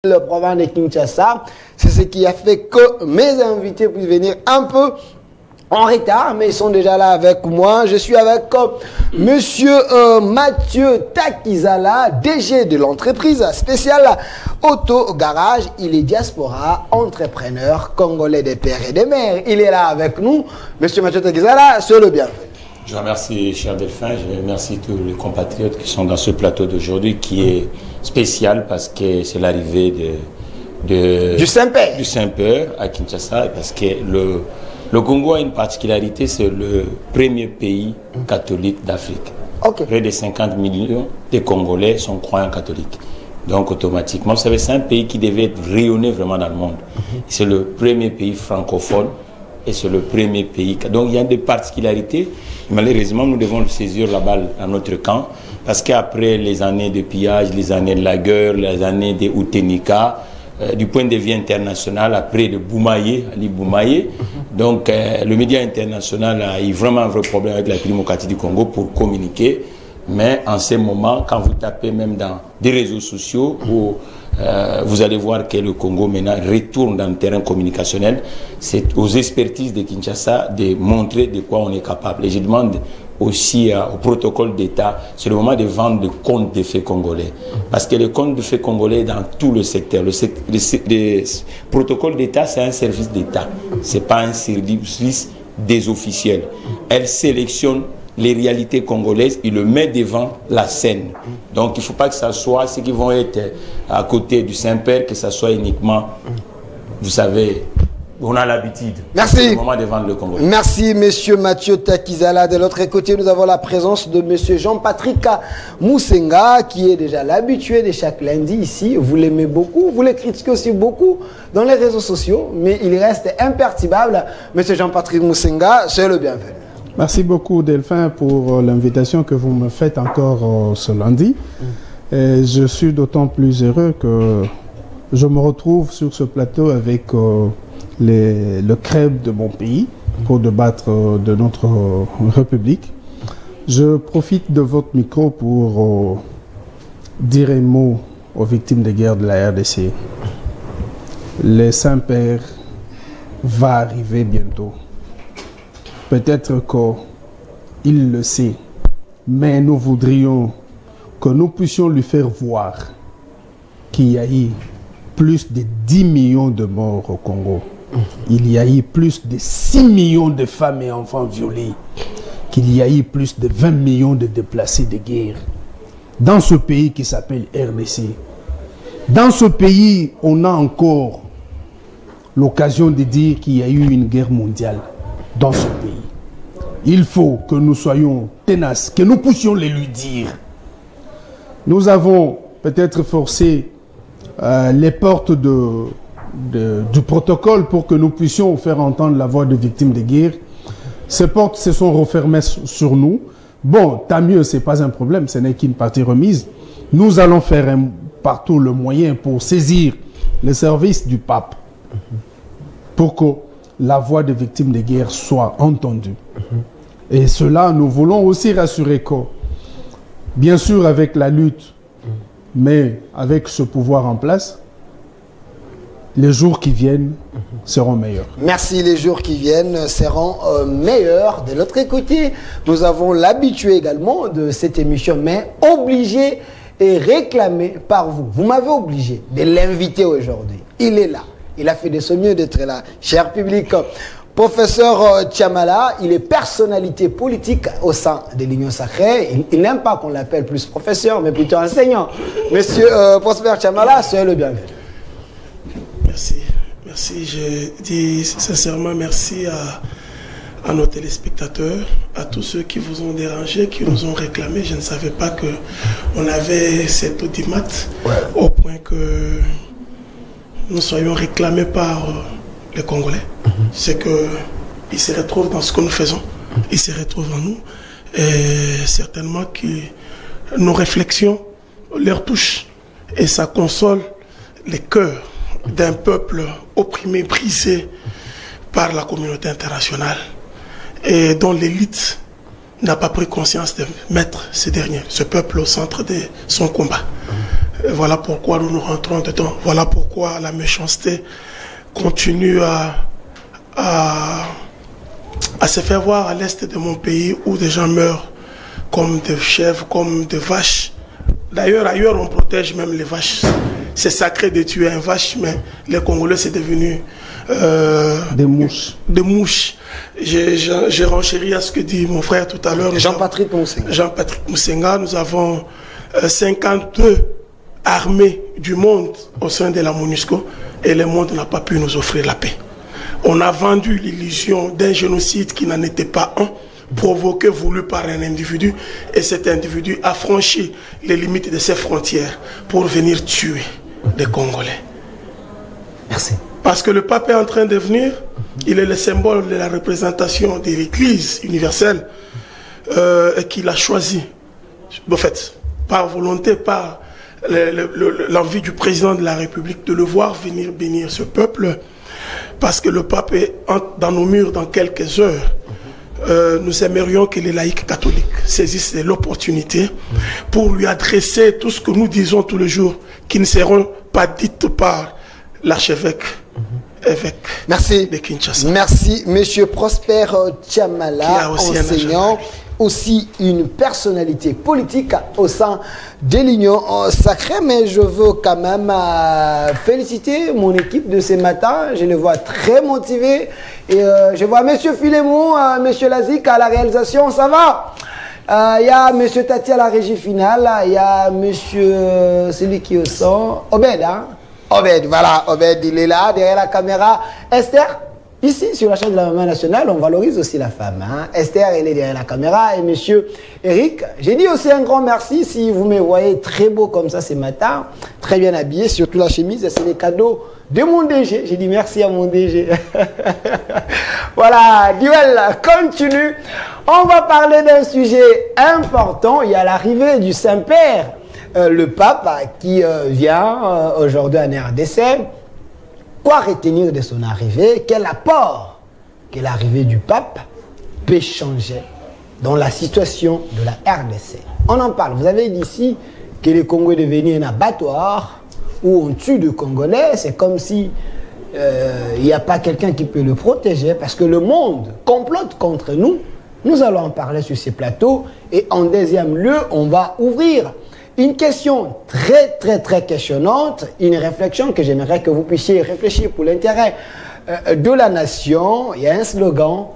Le province de Kinshasa, c'est ce qui a fait que mes invités puissent venir un peu en retard, mais ils sont déjà là avec moi. Je suis avec monsieur Mathieu Takizala, DG de l'entreprise spéciale Auto Garage. Il est diaspora, entrepreneur congolais des pères et des mères. Il est là avec nous. Monsieur Mathieu Takizala, soyez le bienvenu. Je remercie, cher Delphin, je remercie tous les compatriotes qui sont dans ce plateau d'aujourd'hui qui est spécial parce que c'est l'arrivée du Saint-Père à Kinshasa, parce que le Congo a une particularité, c'est le premier pays catholique d'Afrique. Okay. Près de 50 millions de Congolais sont croyants catholiques. Donc automatiquement, vous savez, c'est un pays qui devait rayonner vraiment dans le monde. C'est le premier pays francophone et c'est le premier pays. Donc il y a des particularités. Malheureusement, nous devons saisir la balle à notre camp parce qu'après les années de pillage, les années de la guerre, les années de Outenika, du point de vue international, après de Boumaye, Ali Boumaye, donc le média international a eu vraiment un vrai problème avec la démocratie du Congo pour communiquer. Mais en ce moment, quand vous tapez même dans des réseaux sociaux, où, vous allez voir que le Congo maintenant retourne dans le terrain communicationnel. C'est aux expertises de Kinshasa de montrer de quoi on est capable. Et je demande aussi au protocole d'État, c'est le moment de vendre le compte de faits congolais. Parce que le compte de faits congolais est dans tout le secteur. Le protocole d'État, c'est un service d'État. Ce n'est pas un service des officiels. Elle sélectionne les réalités congolaises, il le met devant la scène. Donc il ne faut pas que ça soit ceux qui vont être à côté du Saint-Père, que ça soit uniquement, vous savez, on a l'habitude. Merci. Le moment de vendre le Congo. Merci, monsieur Mathieu Takizala. De l'autre côté, nous avons la présence de monsieur Jean-Patrick Moussenga, qui est déjà l'habitué de chaque lundi ici. Vous l'aimez beaucoup, vous le critiquez aussi beaucoup dans les réseaux sociaux, mais il reste imperturbable. Monsieur Jean-Patrick Moussenga, soyez le bienvenu. Merci beaucoup, Delphin, pour l'invitation que vous me faites encore ce lundi. Et je suis d'autant plus heureux que je me retrouve sur ce plateau avec le crème de mon pays pour débattre de notre République. Je profite de votre micro pour dire un mot aux victimes de guerre de la RDC. Le Saint-Père va arriver bientôt. Peut-être qu'il le sait, mais nous voudrions que nous puissions lui faire voir qu'il y a eu plus de 10 millions de morts au Congo. Il y a eu plus de 6 millions de femmes et enfants violés. Qu'il y a eu plus de 20 millions de déplacés de guerre. Dans ce pays qui s'appelle RDC. Dans ce pays, on a encore l'occasion de dire qu'il y a eu une guerre mondiale. Dans ce pays. Il faut que nous soyons tenaces, que nous puissions les lui dire. Nous avons peut-être forcé les portes du protocole pour que nous puissions faire entendre la voix des victimes de guerre. Ces portes se sont refermées sur nous. Bon, tant mieux, ce n'est pas un problème, ce n'est qu'une partie remise. Nous allons faire partout le moyen pour saisir les services du pape. Pour que la voix des victimes de guerre soit entendue. Et cela, nous voulons aussi rassurer que, bien sûr avec la lutte, mais avec ce pouvoir en place, les jours qui viennent seront meilleurs. Merci, les jours qui viennent seront meilleurs. De l'autre côté, nous avons l'habitué également de cette émission, mais obligé et réclamé par vous. Vous m'avez obligé de l'inviter aujourd'hui. Il est là. Il a fait de son mieux d'être là. Cher public, professeur Tchamala, il est personnalité politique au sein de l'Union Sacrée. Il n'aime pas qu'on l'appelle plus professeur, mais plutôt enseignant. Monsieur Prosper Tchamala, soyez le bienvenu. Merci. Merci. Je dis sincèrement merci à nos téléspectateurs, à tous ceux qui vous ont dérangé, qui nous ont réclamé. Je ne savais pas qu'on avait cette audimat au point que nous soyons réclamés par les Congolais. C'est qu'ils se retrouvent dans ce que nous faisons. Ils se retrouvent en nous. Et certainement que nos réflexions leur touchent. Et ça console les cœurs d'un peuple opprimé, brisé par la communauté internationale. Et dont l'élite n'a pas pris conscience de mettre ce peuple au centre de son combat. Voilà pourquoi nous nous rentrons dedans. Voilà pourquoi la méchanceté continue à se faire voir à l'est de mon pays où des gens meurent comme des chèvres, comme des vaches. D'ailleurs, ailleurs, on protège même les vaches. C'est sacré de tuer une vache, mais les Congolais, c'est devenu... des mouches. Des mouches. J'ai renchéri à ce que dit mon frère tout à l'heure. Jean-Patrick Moussenga. Jean-Patrick Moussenga, nous avons 52 armées du monde au sein de la MONUSCO et le monde n'a pas pu nous offrir la paix. On a vendu l'illusion d'un génocide qui n'en était pas un, provoqué, voulu par un individu, et cet individu a franchi les limites de ses frontières pour venir tuer des Congolais. Merci. Parce que le pape est en train de venir, il est le symbole de la représentation de l'Église universelle et qu'il a choisi, en fait, par volonté, par l'envie du président de la République de le voir venir bénir ce peuple, parce que le pape est dans nos murs dans quelques heures. Nous aimerions que les laïcs catholiques saisissent l'opportunité pour lui adresser tout ce que nous disons tous les jours, qui ne seront pas dites par l'archevêque évêque de Kinshasa. Merci, Monsieur Prosper Tchamala, enseignant, aussi une personnalité politique au sein de l'Union sacrée, mais je veux quand même féliciter mon équipe de ce matin. Je les vois très motivés. Et je vois Monsieur Philémon, Monsieur Lazik à la réalisation, ça va? Il y a Monsieur Tati à la régie finale, il y a Monsieur, celui qui est au son, Obed, hein? Obed, voilà, Obed, il est là, derrière la caméra. Esther, ici, sur la chaîne de la Maman Nationale, on valorise aussi la femme. Hein? Esther, elle est derrière la caméra. Et monsieur Eric, j'ai dit aussi un grand merci si vous me voyez très beau comme ça ce matin, très bien habillé, surtout la chemise, c'est les cadeaux de mon DG. J'ai dit merci à mon DG. Voilà, duel continue. On va parler d'un sujet important. Il y a l'arrivée du Saint-Père, le pape qui vient aujourd'hui en RDC. Quoi retenir de son arrivée? Quel apport que l'arrivée du pape peut changer dans la situation de la RDC? On en parle. Vous avez dit ici que le Congo est devenu un abattoir où on tue de Congolais. C'est comme si il n'y a pas quelqu'un qui peut le protéger parce que le monde complote contre nous. Nous allons en parler sur ces plateaux. Et en deuxième lieu, on va ouvrir une question très questionnante, une réflexion que j'aimerais que vous puissiez réfléchir pour l'intérêt de la nation. Il y a un slogan,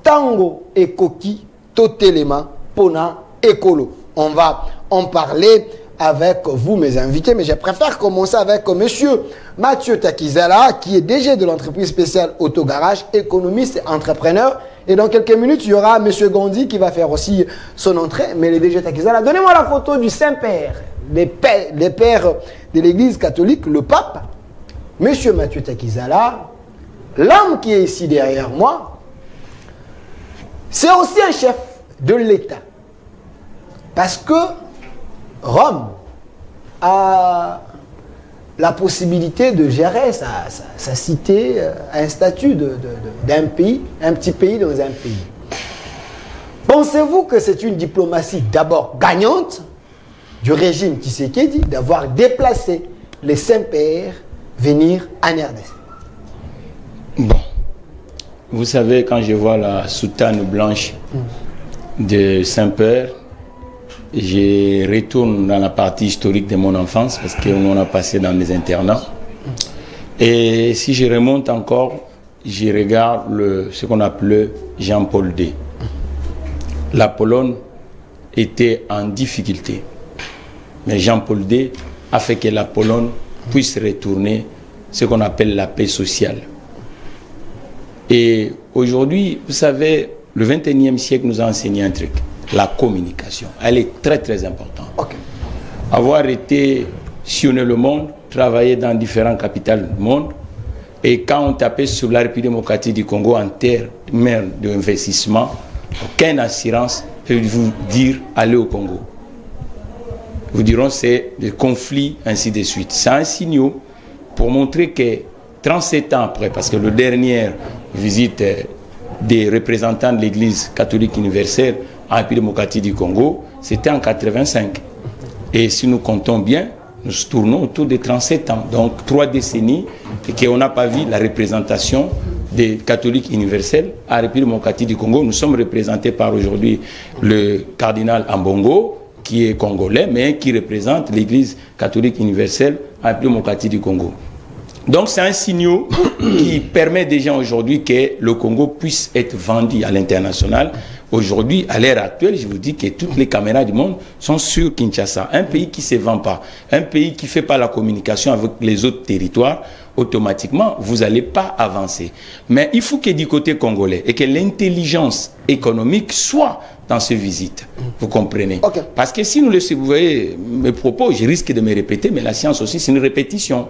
Tango et Koki, Totelema, Pona Ekolo. On va en parler avec vous, mes invités, mais je préfère commencer avec monsieur Mathieu Takizala, qui est DG de l'entreprise spéciale Autogarage, économiste et entrepreneur. Et dans quelques minutes, il y aura M. Gondi qui va faire aussi son entrée. Mais le DG Takizala, donnez-moi la photo du Saint-Père, les pères de l'Église catholique, le pape, M. Mathieu Takizala, l'homme qui est ici derrière moi, c'est aussi un chef de l'État. Parce que Rome a la possibilité de gérer sa cité, un statut d'un pays, un petit pays dans un pays. Pensez-vous que c'est une diplomatie d'abord gagnante du régime Tshisekedi d'avoir déplacé les Saint-Pères venir en RDC? Bon, vous savez, quand je vois la soutane blanche de Saint-Père, je retourne dans la partie historique de mon enfance parce qu'on a passé dans mes internats. Et si je remonte encore, je regarde ce qu'on appelait Jean-Paul II. La Pologne était en difficulté. Mais Jean-Paul II a fait que la Pologne puisse retourner ce qu'on appelle la paix sociale. Et aujourd'hui, vous savez, le 21e siècle nous a enseigné un truc. La communication, elle est très importante. Okay. Avoir été sillonner le monde, travailler dans différentes capitales du monde, et quand on tapait sur la République démocratique du Congo en termes d'investissement, aucune assurance peut vous dire allez au Congo. Vous diront c'est des conflits, ainsi de suite. C'est un signal pour montrer que 37 ans après, parce que la dernière visite des représentants de l'Église catholique universelle en République démocratique du Congo, c'était en 85. Et si nous comptons bien, nous tournons autour de 37 ans. Donc 3 décennies et qu'on n'a pas vu la représentation des catholiques universels à la République démocratique du Congo. Nous sommes représentés par aujourd'hui le cardinal Ambongo, qui est congolais, mais qui représente l'Église catholique universelle à la République démocratique du Congo. Donc c'est un signal qui permet déjà aujourd'hui que le Congo puisse être vendu à l'international. Aujourd'hui, à l'ère actuelle, je vous dis que toutes les caméras du monde sont sur Kinshasa. Un pays qui ne se vend pas, un pays qui ne fait pas la communication avec les autres territoires, automatiquement, vous n'allez pas avancer. Mais il faut que du côté congolais et que l'intelligence économique soit dans ces visites. Vous comprenez? Okay. Parce que si nous laissons, vous voyez mes propos, je risque de me répéter, mais la science aussi, c'est une répétition.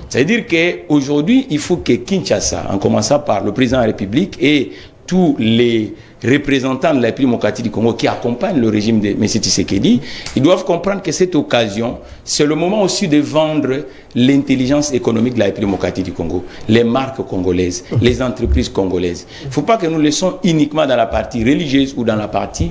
C'est-à-dire qu'aujourd'hui, il faut que Kinshasa, en commençant par le président de la République et tous les représentants de la République démocratique du Congo qui accompagnent le régime de M. Tshisekedi, ils doivent comprendre que cette occasion, c'est le moment aussi de vendre l'intelligence économique de la République démocratique du Congo, les marques congolaises, les entreprises congolaises. Il ne faut pas que nous laissons uniquement dans la partie religieuse ou dans la partie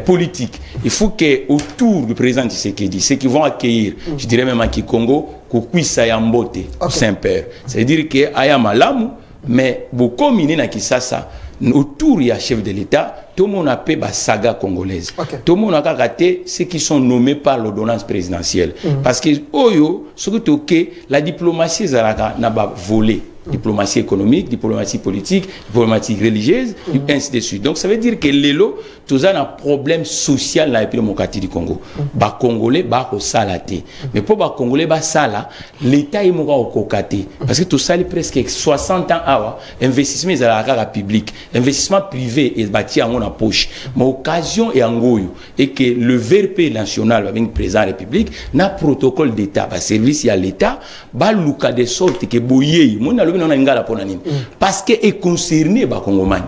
politique. Il faut qu'autour du président Tshisekedi, ceux qui vont accueillir, je dirais même à Kikongo, Kukwisa Yambote, Saint-Père. C'est-à-dire qu'il y a Malamu, mais beaucoup de gens qui ça. Autour, il y a chef de l'État, tout le monde a fait la saga congolaise. Tout le monde a raté ceux qui sont nommés par l'ordonnance présidentielle. Parce que, la diplomatie n'a pas volé. Diplomatie économique, diplomatie politique, diplomatie religieuse, et ainsi de suite. Donc ça veut dire que l'élo, tout ça a un problème social dans la République démocratique du Congo. Les Congolais, ils salaté. Mais pour les Congolais, l'État est au cocaté. Parce que tout ça, est presque 60 ans avant, investissement est à la public, investissement privé est bâti à mon poche. Mais l'occasion est en goyo. Et que le VRP national, avec le président de la République, n'a protocole d'État. Service à l'État, il de sorte que boyé, parce que est concerné les Congomani.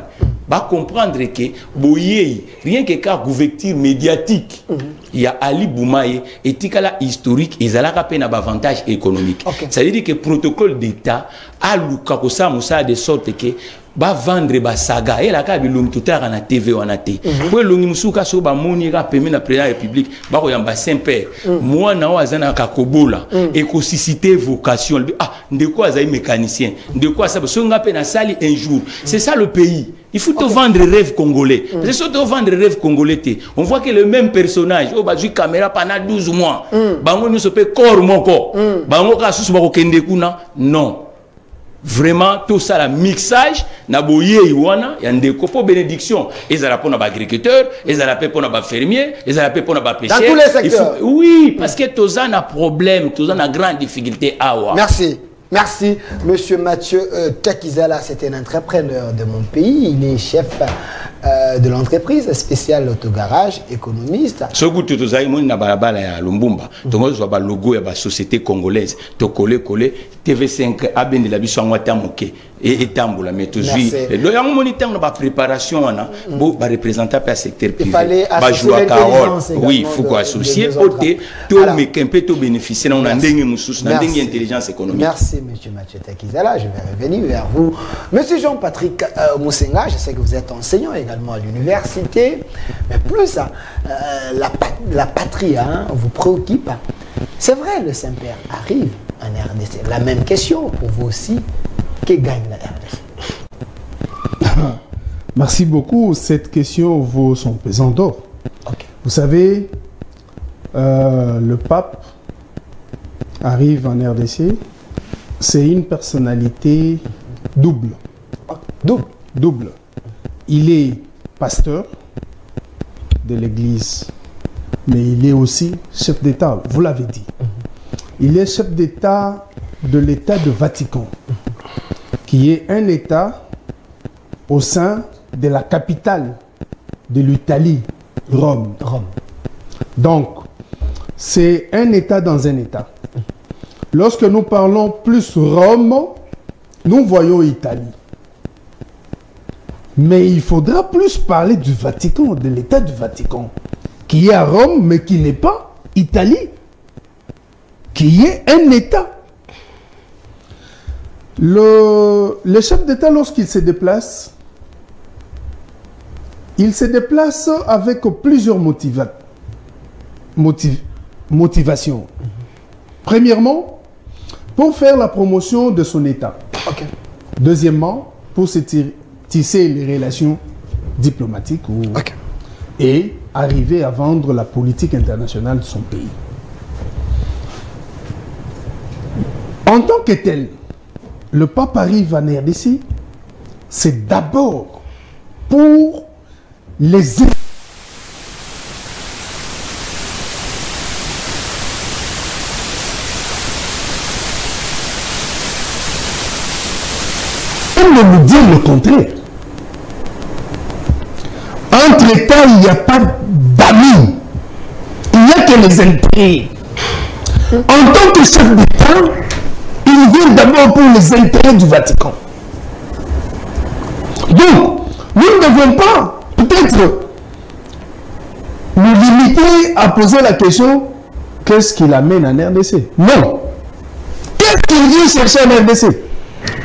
Va comprendre que boyé rien que car couverture médiatique il y a Ali Boumaye et tikala historique ils ont peine à avantage économique. Ça veut dire que protocole d'État a luka ko ça musa de sorte que ba vendre ba saga et la ka bilum tutara na TV wana te ko longi musuka so ba moni ka permis na président de la République ba ko yamba Saint-Père moi na wazana ka kobola et ko susciter vocation ndeko azai mécanicien ndeko ça so nga pe na sali un jour c'est ça le pays. Il faut te vendre rêve congolais. Parce que si te vendre rêve congolais, on voit que le même personnage, oh, bah, caméra pendant 12 mois, bango nous se peut corps mon corps, bango ka sous bako kende kuna, non. Vraiment tout ça la mixage na boye iwana ya ndeko po bénédiction ezala pona ba agriculteur ezala pe pona ba fermier ezala pe pona ba pêcheur. Dans tous les secteurs. Oui, parce que tout ça na problème, tout ça na grande difficulté awa. Merci. Merci, Monsieur Mathieu Takizala, c'est un entrepreneur de mon pays. Il est chef de l'entreprise spéciale autogarage, économiste. Ce goût de tout monde na balabala ya Lumbumba. Tout le monde logo ya la société congolaise. To collé TV5 a bien de la biso ngwata moké et tambola mais toujours. Le yango moniteur na ba préparation wana bo ba représenter par secteur privé. Ba jouer Carole. Oui, il faut quoi associer côté to me kempe to bénéficier na ndenge mususu na ndenge intelligence économique. Merci Monsieur Mathieu Takizala, je vais revenir vers vous. Monsieur Jean-Patrick Moussenga, je sais que vous êtes enseignant également à l'université, mais plus la patrie vous préoccupe. C'est vrai, le Saint-Père arrive en RDC. La même question pour vous aussi, que gagne la RDC? Merci beaucoup. Cette question vaut son pesant d'or. Vous savez, le pape arrive en RDC. C'est une personnalité double. Double. Il est pasteur de l'Église, mais il est aussi chef d'État, vous l'avez dit. Il est chef d'État de l'État de Vatican, qui est un État au sein de la capitale de l'Italie, Rome. Donc, c'est un État dans un État. Lorsque nous parlons plus Rome, nous voyons Italie. Mais il faudra plus parler du Vatican, de l'État du Vatican, qui est à Rome, mais qui n'est pas Italie, qui est un État. Le chef d'État, lorsqu'il se déplace avec plusieurs motivations. Premièrement, pour faire la promotion de son État. Okay. Deuxièmement, pour se tisser les relations diplomatiques et arriver à vendre la politique internationale de son pays. En tant que tel, le pape arrive en RDC, c'est d'abord pour les de nous dire le contraire. Entre États, il n'y a pas d'amis. Il n'y a que les intérêts. En tant que chef d'État, il vient d'abord pour les intérêts du Vatican. Donc, nous ne devons pas peut-être nous limiter à poser la question qu'est-ce qui l'amène en RDC? Non. Qu'est-ce qu'il vient chercher en RDC?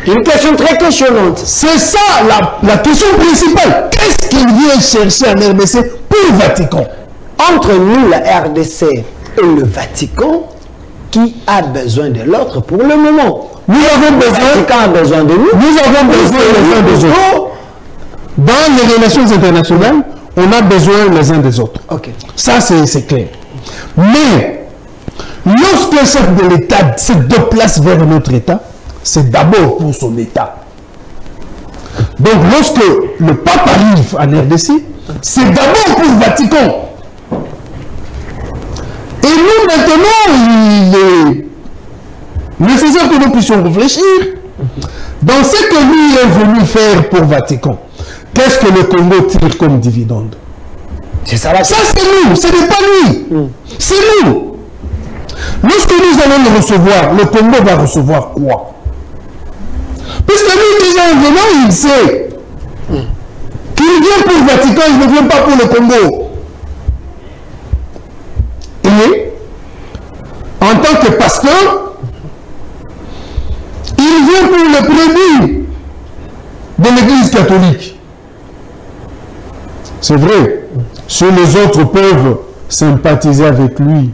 Une question très questionnante. C'est ça la question principale. Qu'est-ce qu'il vient chercher en RDC pour le Vatican? Entre nous, la RDC et le Vatican, qui a besoin de l'autre pour le moment? Nous avons besoin. Le Vatican a besoin de nous. Nous avons besoin les uns des autres. Dans les relations internationales, on a besoin les uns des autres. Okay. Ça, c'est clair. Mais, lorsque le chef de l'État se déplace vers notre État, c'est d'abord pour son État. Donc, lorsque le pape arrive en RDC, c'est d'abord pour le Vatican. Et nous, maintenant, il est nécessaire que nous puissions réfléchir dans ce que lui est venu faire pour le Vatican. Qu'est-ce que le Congo tire comme dividende? C'est ça là. Ça, c'est nous, ce n'est pas lui. C'est nous. Lorsque nous allons le recevoir, le Congo va recevoir quoi? Puisque lui, déjà, en venant, il sait qu'il vient pour le Vatican, il ne vient pas pour le Congo. Et, en tant que pasteur, il vient pour le prédit de l'Église catholique. C'est vrai, si les autres peuvent sympathiser avec lui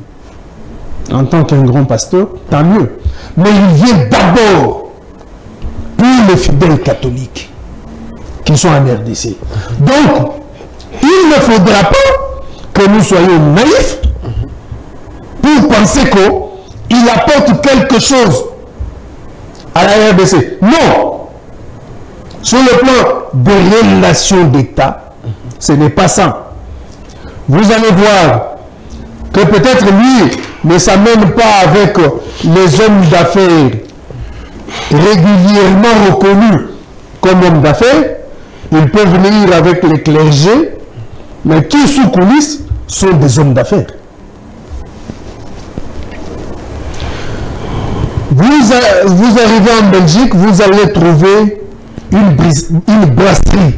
en tant qu'un grand pasteur, tant mieux. Mais il vient d'abord pour les fidèles catholiques qui sont en RDC. Donc, il ne faudra pas que nous soyons naïfs pour penser qu'il apporte quelque chose à la RDC. Non! Sur le plan des relations d'État, ce n'est pas ça. Vous allez voir que peut-être lui ne s'amène pas avec les hommes d'affaires régulièrement reconnus comme hommes d'affaires. Il peut venir avec les clergés, mais qui sous coulisses sont des hommes d'affaires. Vous arrivez en Belgique, vous allez trouver une brasserie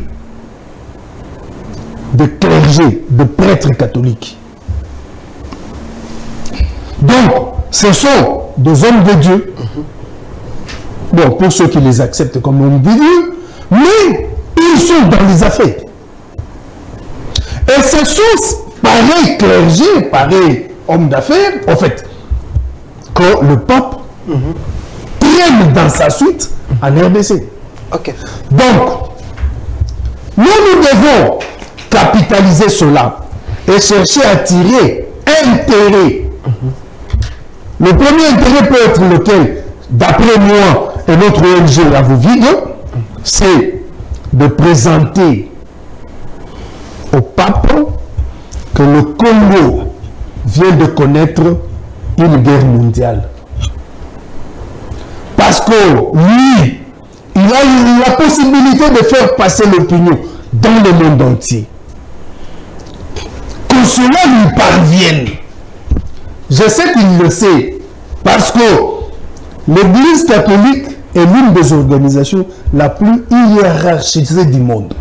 de clergés, de prêtres catholiques. Donc, ce sont des hommes de Dieu. Bon, pour ceux qui les acceptent comme hommes de Dieu, mais ils sont dans les affaires. Et ce sont pareils clergés, pareils hommes d'affaires, en fait, que le pape prenne dans sa suite en RDC. Okay. Donc, nous devons capitaliser cela et chercher à tirer intérêt. Le premier intérêt peut être lequel, d'après moi et notre ONG à vous vide, c'est de présenter au pape que le Congo vient de connaître une guerre mondiale. Parce que lui, il a eu la possibilité de faire passer l'opinion dans le monde entier. Que cela lui parvienne. Je sais qu'il le sait, parce que l'Église catholique est l'une des organisations la plus hiérarchisée du monde.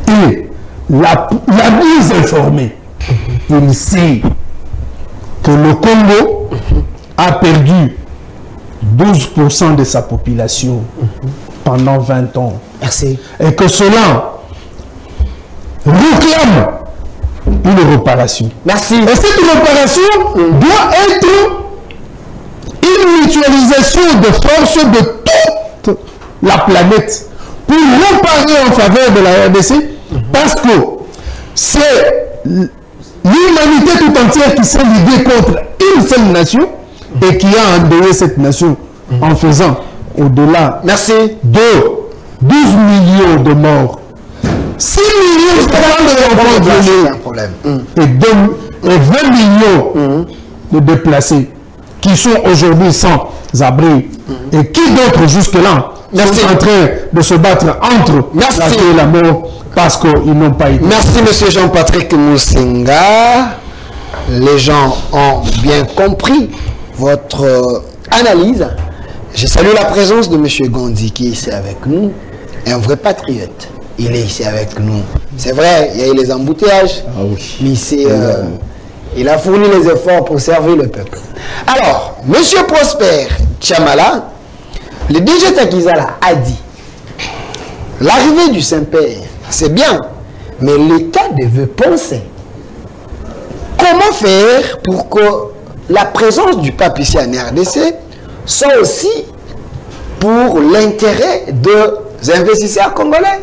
Et la plus informée, il sait que le Congo a perdu 12% de sa population pendant 20 ans. Merci. Et que cela réclame une réparation. Merci. Et cette réparation doit être une mutualisation de forces de toute la planète pour reparer en faveur de la RDC, parce que c'est l'humanité tout entière qui s'est liguée contre une seule nation et qui a endeuillé cette nation en faisant au-delà de 12 millions de morts, 6 millions d'enfants violés et 20 millions de déplacés qui sont aujourd'hui sans abri et qui d'autres jusque-là sont en train de se battre entre la vie et la mort parce qu'ils n'ont pas été. Merci monsieur Jean-Patrick Moussinga. Les gens ont bien compris votre analyse. Je salue la présence de monsieur Gondi qui est ici avec nous, un vrai patriote. Il est ici avec nous. C'est vrai, il y a eu les embouteillages, mais il a fourni les efforts pour servir le peuple. Alors, monsieur Prosper Tchamala, le DG Takizala a dit, l'arrivée du Saint-Père, c'est bien, mais l'État devait penser comment faire pour que la présence du pape ici en RDC soit aussi pour l'intérêt des investisseurs congolais,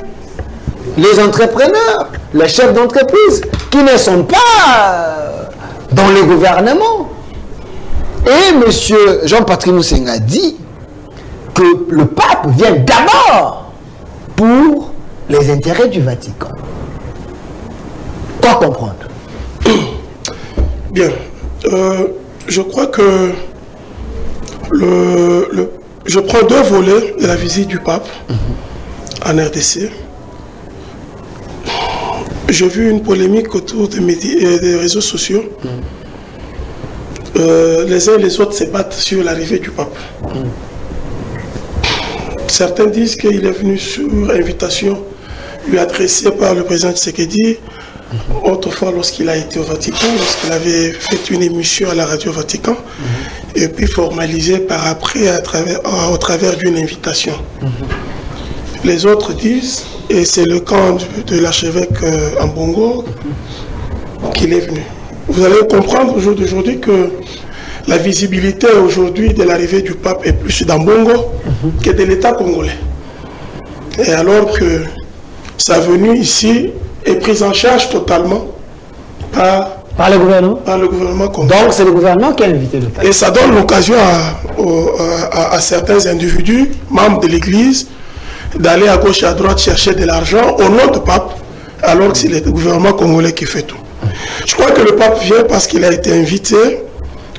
les entrepreneurs, les chefs d'entreprise qui ne sont pas dans le gouvernement. Et M. Jean-Patrick Moussinga dit que le pape vient d'abord pour les intérêts du Vatican. Quoi comprendre? Bien. Je crois que je prends deux volets de la visite du pape en RDC. J'ai vu une polémique autour des réseaux sociaux. Les uns et les autres se battent sur l'arrivée du pape. Certains disent qu'il est venu sur invitation lui adressée par le président Tshisekedi, autrefois lorsqu'il a été au Vatican, lorsqu'il avait fait une émission à la radio Vatican, et puis formalisé par après au travers d'une invitation. Les autres disent, et c'est le camp de l'archevêque Ambongo, qu'il est venu. Vous allez comprendre au jour d'aujourd'hui que la visibilité aujourd'hui de l'arrivée du pape est plus d'Ambongo que de l'État congolais. Et alors que sa venue ici est prise en charge totalement par le gouvernement. Par le gouvernement congolais. Donc c'est le gouvernement qui a invité le pape. Et ça donne l'occasion à certains individus, membres de l'Église, d'aller à gauche et à droite chercher de l'argent au nom du pape, alors que c'est le gouvernement congolais qui fait tout. Je crois que le pape vient parce qu'il a été invité.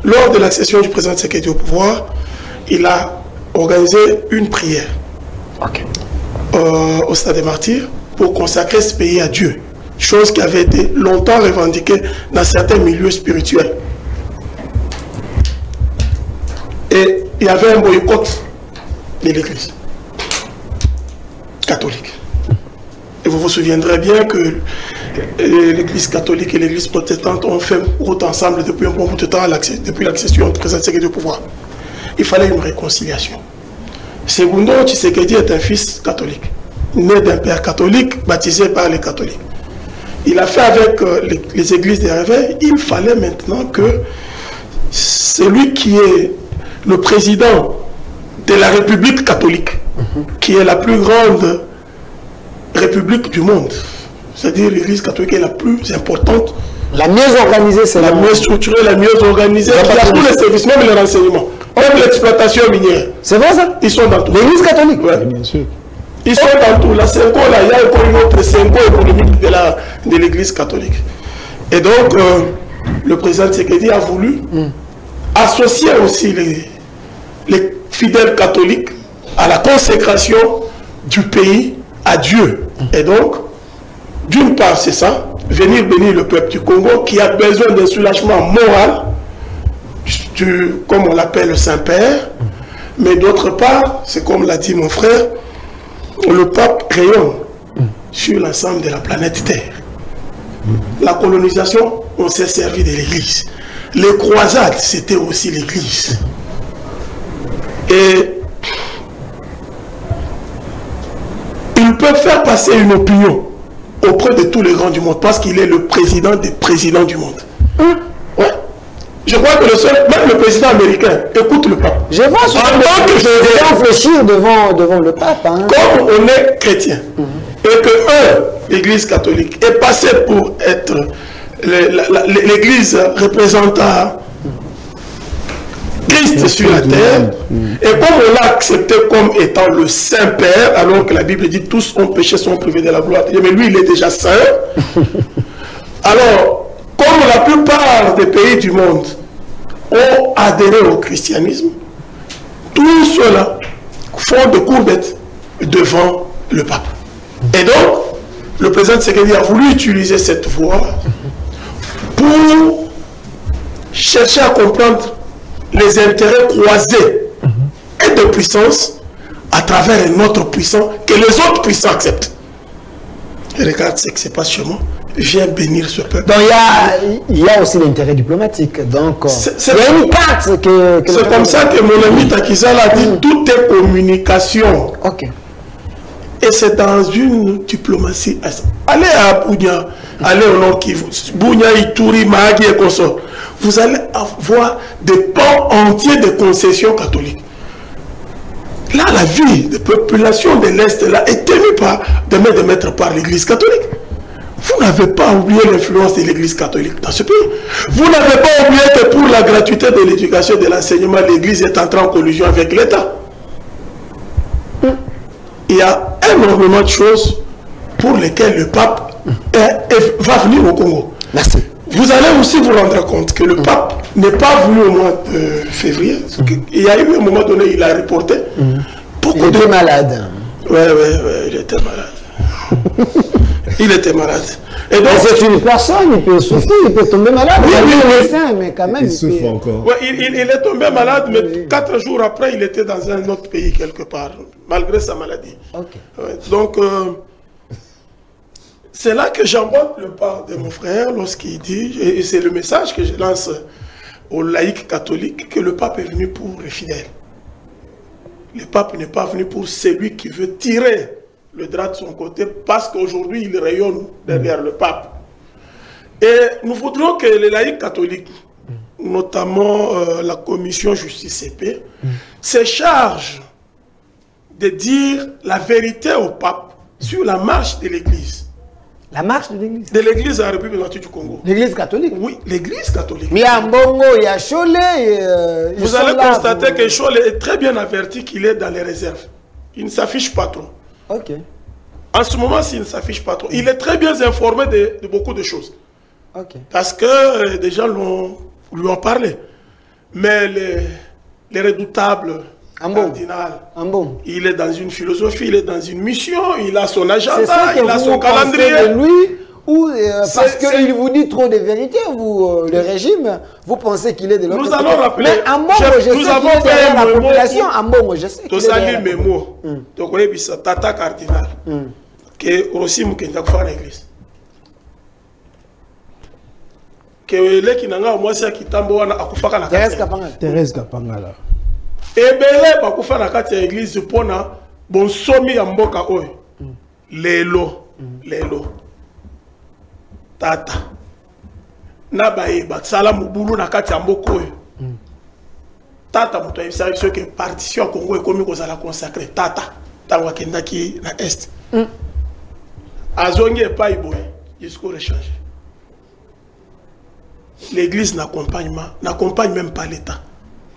Lors de l'accession du président Tshisekedi au pouvoir, il a organisé une prière au Stade des Martyrs pour consacrer ce pays à Dieu. Chose qui avait été longtemps revendiquée dans certains milieux spirituels. Et il y avait un boycott de l'Église catholique. Et vous vous souviendrez bien que l'Église catholique et l'Église protestante ont fait route ensemble depuis un bon bout de temps, depuis l'accession du président Tshisekedi au pouvoir. Il fallait une réconciliation. Segundo Tshisekedi est un fils catholique, né d'un père catholique, baptisé par les catholiques. Il a fait avec les églises des réveils. Il fallait maintenant que celui qui est le président de la République catholique, qui est la plus grande république du monde, c'est-à-dire l'Église catholique est la plus importante, la mieux organisée, c'est la mieux structurée, la mieux organisée, qui a tous les services, même les renseignements, même l'exploitation minière. C'est vrai ça? Ils sont dans tout. L'Église catholique? Ouais. Bien sûr. Ils sont dans tout. La Senko, là, il y a encore une autre Senko économique de l'Église catholique. Et donc, le président Tshisekedi a voulu associer aussi les fidèles catholiques à la consécration du pays à Dieu. Et donc, d'une part, c'est ça, venir bénir le peuple du Congo qui a besoin d'un soulagement moral, comme on l'appelle le Saint-Père, mais d'autre part, c'est comme l'a dit mon frère, le pape rayonne sur l'ensemble de la planète Terre. La colonisation, on s'est servi de l'Église. Les croisades, c'était aussi l'Église. Et il peut faire passer une opinion auprès de tous les grands du monde parce qu'il est le président des présidents du monde. Ouais. Je crois que même le président américain écoute le pape. Je vois ce que réfléchir devant le pape. Hein. Comme on est chrétien, et que l'Église catholique, est passée pour être l'Église représentant Christ sur la terre, et comme on l'a accepté comme étant le Saint-Père, alors que la Bible dit tous ont péché, sont privés de la gloire de Dieu, mais lui il est déjà saint. Alors, comme la plupart des pays du monde ont adhéré au christianisme, tous ceux-là font des courbettes devant le pape. Et donc, le président Tshisekedi a voulu utiliser cette voie pour chercher à comprendre les intérêts croisés et de puissance à travers un autre puissant que les autres puissants acceptent. Et regarde ce qui se passe chez moi. Viens bénir ce peuple. Donc il y a aussi l'intérêt diplomatique. Donc il y a une carte que c'est comme ça que mon ami Takizala a dit tout est communication. Ok. Et c'est dans une diplomatie. Allez à Bounia, allez au Nord Kivu, Bounia, Ituri, Mahagi et consorts. Vous allez avoir des pans entiers de concessions catholiques. Là, la vie des populations de l'Est là est tenue de main de maître par l'Église catholique. Vous n'avez pas oublié l'influence de l'Église catholique dans ce pays. Vous n'avez pas oublié que pour la gratuité de l'éducation et de l'enseignement, l'Église est entrée en collusion avec l'État. Il y a énormément de choses pour lesquelles le pape va venir au Congo. Merci. Vous allez aussi vous rendre compte que le pape n'est pas venu au mois de février. Il y a eu un moment donné, il a reporté. Il était malade. Oui, il était malade. Il était malade. Et donc, c'est une personne, il peut souffrir, il peut tomber malade. Oui, mais quand même. Il souffre encore. Ouais, il est tombé malade, mais 4 jours après, il était dans un autre pays quelque part, malgré sa maladie. Okay. Ouais, donc, c'est là que j'emboîte le pas de mon frère lorsqu'il dit, et c'est le message que je lance aux laïcs catholiques, que le pape est venu pour les fidèles. Le pape n'est pas venu pour celui qui veut tirer le drap de son côté, parce qu'aujourd'hui il rayonne derrière le pape. Et nous voudrions que les laïcs catholiques, notamment la commission justice et paix, se chargent de dire la vérité au pape sur la marche de l'Église. La marche de l'Église? De l'Église à la République démocratique du Congo. L'Église catholique? Oui, l'Église catholique. Mais il y a Mbongo, il y a Cholet. Vous allez constater que Cholet est très bien averti qu'il est dans les réserves. Il ne s'affiche pas trop. Ok. En ce moment, s'il ne s'affiche pas trop, il est très bien informé de beaucoup de choses. Ok. Parce que des gens lui ont parlé. Mais les redoutables cardinal, il est dans une philosophie, il est dans une mission, il a son agenda, il a son calendrier. De lui, ou parce qu'il vous dit trop de vérité, vous, le régime, vous pensez qu'il est de l'autre côté. Nous allons rappeler. Mais Ambongo, je sais qu'il est derrière la population. Ambongo, je sais qu'il est derrière la population. Donc, vous avez Tata cardinal, que aussi Mukenda faire l'église. Que les qui n'ont moi c'est qui tambo wana akufaka na Thérèse Kapangala. Ebele bakufa na kati ya église pona bon somi ya mboka oyo. Lelo tata na baeba sala mubulu na kati ya mboka oyo. Tata muto ayebisa biso ke partition ya Congo ekomi kozala consacré tata tango akendaki na est. Azongi epai boye jusqu'au rechange. L'Église n'accompagne même pas l'État.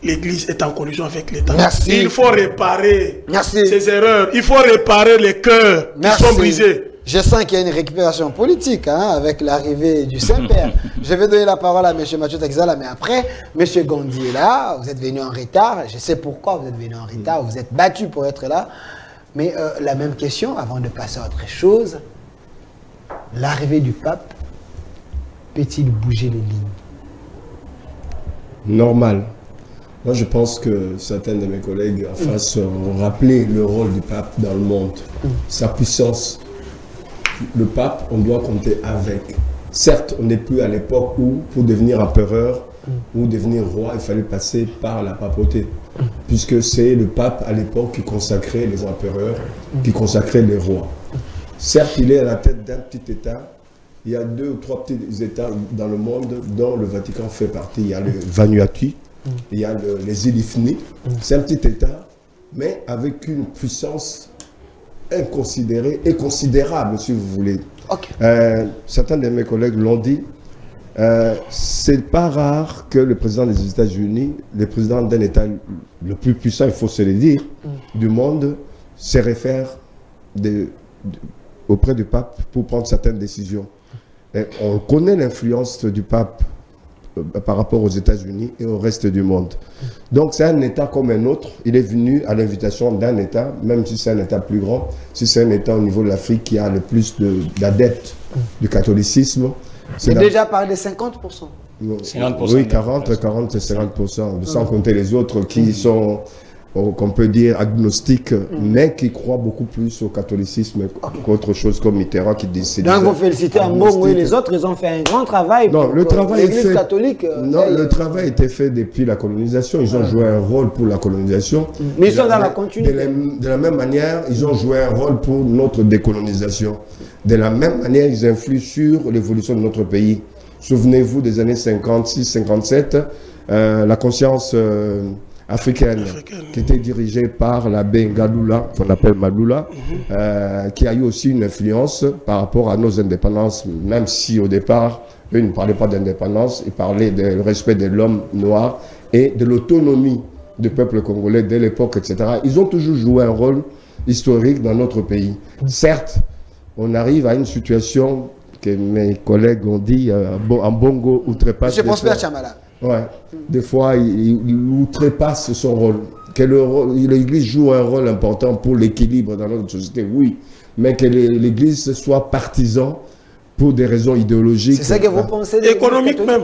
L'Église est en collusion avec l'État. Il faut réparer ces erreurs. Il faut réparer les cœurs qui sont brisés. Je sens qu'il y a une récupération politique avec l'arrivée du Saint-Père. Je vais donner la parole à M. Mathieu Takizala, mais après, M. Gondi est là. Vous êtes venu en retard. Je sais pourquoi vous êtes venu en retard. Vous êtes battu pour être là. Mais la même question, avant de passer à autre chose. L'arrivée du pape peut-il bouger les lignes? Normal. Moi, je pense que certains de mes collègues en face ont rappelé le rôle du pape dans le monde, sa puissance. Le pape, on doit compter avec. Certes, on n'est plus à l'époque où, pour devenir empereur ou devenir roi, il fallait passer par la papauté. Puisque c'est le pape à l'époque qui consacrait les empereurs, qui consacrait les rois. Certes, il est à la tête d'un petit État. il y a 2 ou 3 petits États dans le monde dont le Vatican fait partie. Il y a le Vanuatu, il y a les îles Ifni. C'est un petit État, mais avec une puissance inconsidérée et considérable, si vous voulez. Certains de mes collègues l'ont dit. C'est pas rare que le président des États-Unis, le président d'un État le plus puissant, il faut se le dire, du monde, se réfère auprès du pape pour prendre certaines décisions. Et on connaît l'influence du pape par rapport aux États-Unis et au reste du monde. Donc c'est un État comme un autre. Il est venu à l'invitation d'un État, même si c'est un État plus grand, si c'est un État au niveau de l'Afrique qui a le plus d'adeptes du catholicisme. C'est déjà parlé de 50%. 50%. Oui, 40 et 50%, sans compter les autres qui sont, qu'on peut dire, agnostiques, mais qui croient beaucoup plus au catholicisme qu'autre chose comme Mitterrand qui décide. Donc vous félicitez Ambongo et les autres, ils ont fait un grand travail pour l'Église catholique. Non, le travail a été fait depuis la colonisation. Ils ont joué un rôle pour la colonisation. Mais ils sont dans la continuité. De la même manière, ils ont joué un rôle pour notre décolonisation. De la même manière, ils influent sur l'évolution de notre pays. Souvenez-vous des années 56-57, la conscience africaine qui était dirigée par l'abbé Ngalula, qu'on appelle Malula, qui a eu aussi une influence par rapport à nos indépendances, même si au départ, eux ne parlaient pas d'indépendance, ils parlaient du respect de l'homme noir et de l'autonomie du peuple congolais dès l'époque, etc. Ils ont toujours joué un rôle historique dans notre pays. Certes, on arrive à une situation que mes collègues ont dit, Ambongo outrepasse. Monsieur Prosper Chamala. Ouais. Des fois, il outrepasse son rôle. Que l'Église joue un rôle important pour l'équilibre dans notre société, oui. Mais que l'Église soit partisan pour des raisons idéologiques. C'est ça que vous pensez de l'Église économique même.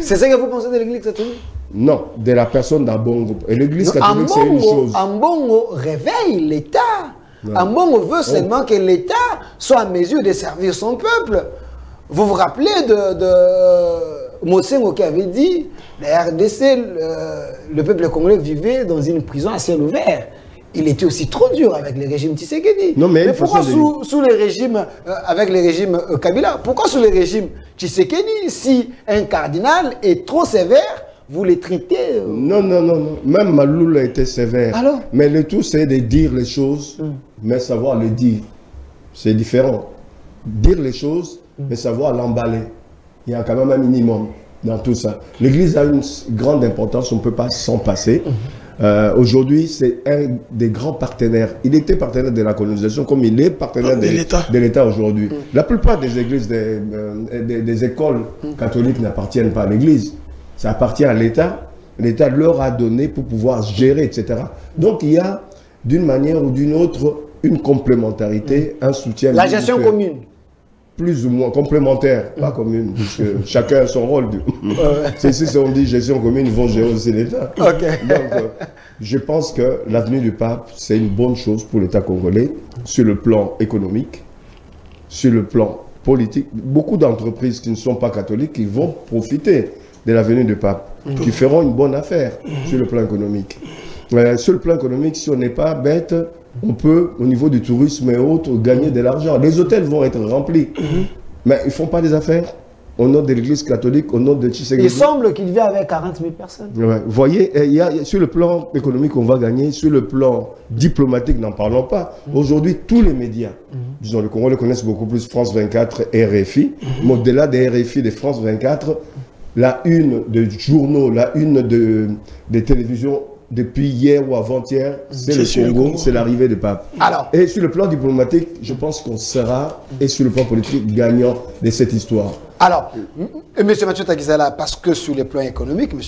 C'est ça que vous pensez de l'Église catholique? Non, de la personne d'Ambongo. Et l'Église catholique, c'est une chose. Ambongo réveille l'État. Ambongo veut seulement que l'État soit en mesure de servir son peuple. Vous vous rappelez de Mosengo qui avait dit, la RDC, le peuple congolais vivait dans une prison à ciel ouvert. Il était aussi trop dur avec le régime Tshisekedi. Non, mais pourquoi sous les régimes, avec les régimes Kabila, pourquoi sous les régimes Tshisekedi, si un cardinal est trop sévère, vous les traitez Non. Même Maloula était sévère. Alors? Mais le tout, c'est de dire les choses, mais savoir les dire. C'est différent. Dire les choses, mais savoir l'emballer. Il y a quand même un minimum dans tout ça. L'Église a une grande importance, on ne peut pas s'en passer. Aujourd'hui, c'est un des grands partenaires. Il était partenaire de la colonisation comme il est partenaire de l'État aujourd'hui. La plupart des églises, des écoles catholiques n'appartiennent pas à l'Église. Ça appartient à l'État. L'État leur a donné pour pouvoir gérer, etc. Donc, il y a, d'une manière ou d'une autre, une complémentarité, un soutien. La gestion commune. Plus ou moins complémentaire, pas commune, puisque chacun a son rôle. Si on dit gestion commune, ils vont gérer aussi l'État. Donc, je pense que l'avenue du pape, c'est une bonne chose pour l'État congolais, sur le plan économique, sur le plan politique. Beaucoup d'entreprises qui ne sont pas catholiques, qui vont profiter de la venue du pape, qui feront une bonne affaire sur le plan économique. Sur le plan économique, si on n'est pas bête, on peut, au niveau du tourisme et autres, gagner de l'argent. Les hôtels vont être remplis, mais ils ne font pas des affaires au nom de l'Église catholique, au nom de Tshisekedi. Il semble qu'il vit avec 40 000 personnes. Vous voyez, sur le plan économique, on va gagner. Sur le plan diplomatique, n'en parlons pas. Aujourd'hui, tous les médias, disons, le Congolais connaissent beaucoup plus France 24 et RFI, mais au-delà des RFI, des France 24, la une des journaux, la une des télévisions, depuis hier ou avant-hier, c'est le Congo, c'est l'arrivée du pape. Et sur le plan diplomatique, je pense qu'on sera, et sur le plan politique, gagnant de cette histoire. Alors, M. Mathieu Takizala, parce que sur le plan économique, M.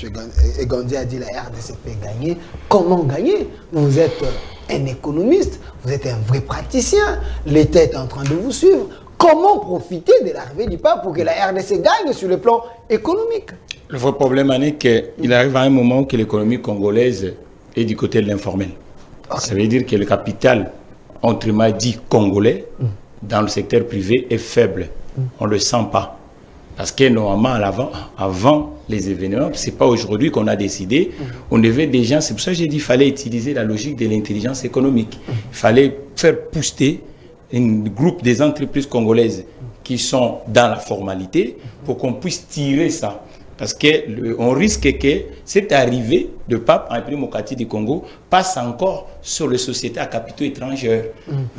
Gandhi a dit la RDC peut gagner. Comment gagner? Vous êtes un économiste, vous êtes un vrai praticien, l'État est en train de vous suivre. Comment profiter de l'arrivée du pape pour que la RDC gagne sur le plan économique? Le vrai problème, c'est qu'il arrive à un moment que l'économie congolaise est du côté de l'informel. Ça veut dire que le capital, entre dit congolais, dans le secteur privé est faible. On ne le sent pas. Parce que normalement, avant les événements, ce n'est pas aujourd'hui qu'on a décidé, on devait déjà, c'est pour ça que j'ai dit qu'il fallait utiliser la logique de l'intelligence économique. Il fallait faire pousser un groupe des entreprises congolaises qui sont dans la formalité pour qu'on puisse tirer ça. Parce qu'on risque que cette arrivée de Pape en Mokati du Congo passe encore sur les sociétés à capitaux étrangers.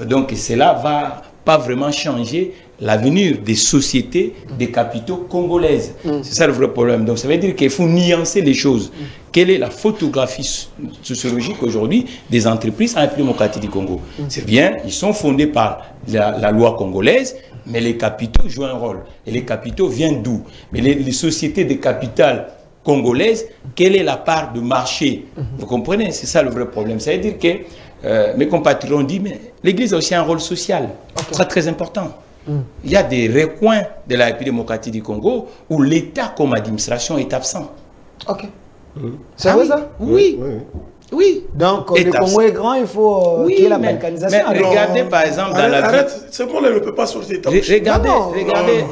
Donc cela va pas vraiment changer l'avenir des sociétés des capitaux congolaises. C'est ça le vrai problème. Donc ça veut dire qu'il faut nuancer les choses. Quelle est la photographie sociologique aujourd'hui des entreprises en Mokati du Congo? C'est bien, ils sont fondés par la loi congolaise, mais les capitaux jouent un rôle. Et les capitaux viennent d'où? Mais les sociétés de capital congolaises, quelle est la part de marché? Vous comprenez? C'est ça le vrai problème. Ça veut dire que mes compatriotes ont dit, mais l'Église a aussi un rôle social, très très important. Il y a des recoins de la République démocratique du Congo où l'État comme administration est absent. Ok. C'est vrai ça? Oui. Oui. Donc, le Congo est grand, il faut qu'il y ait la balkanisation. Mais regardez par exemple dans la ville. Ce monde ne peut pas sortir. Regardez.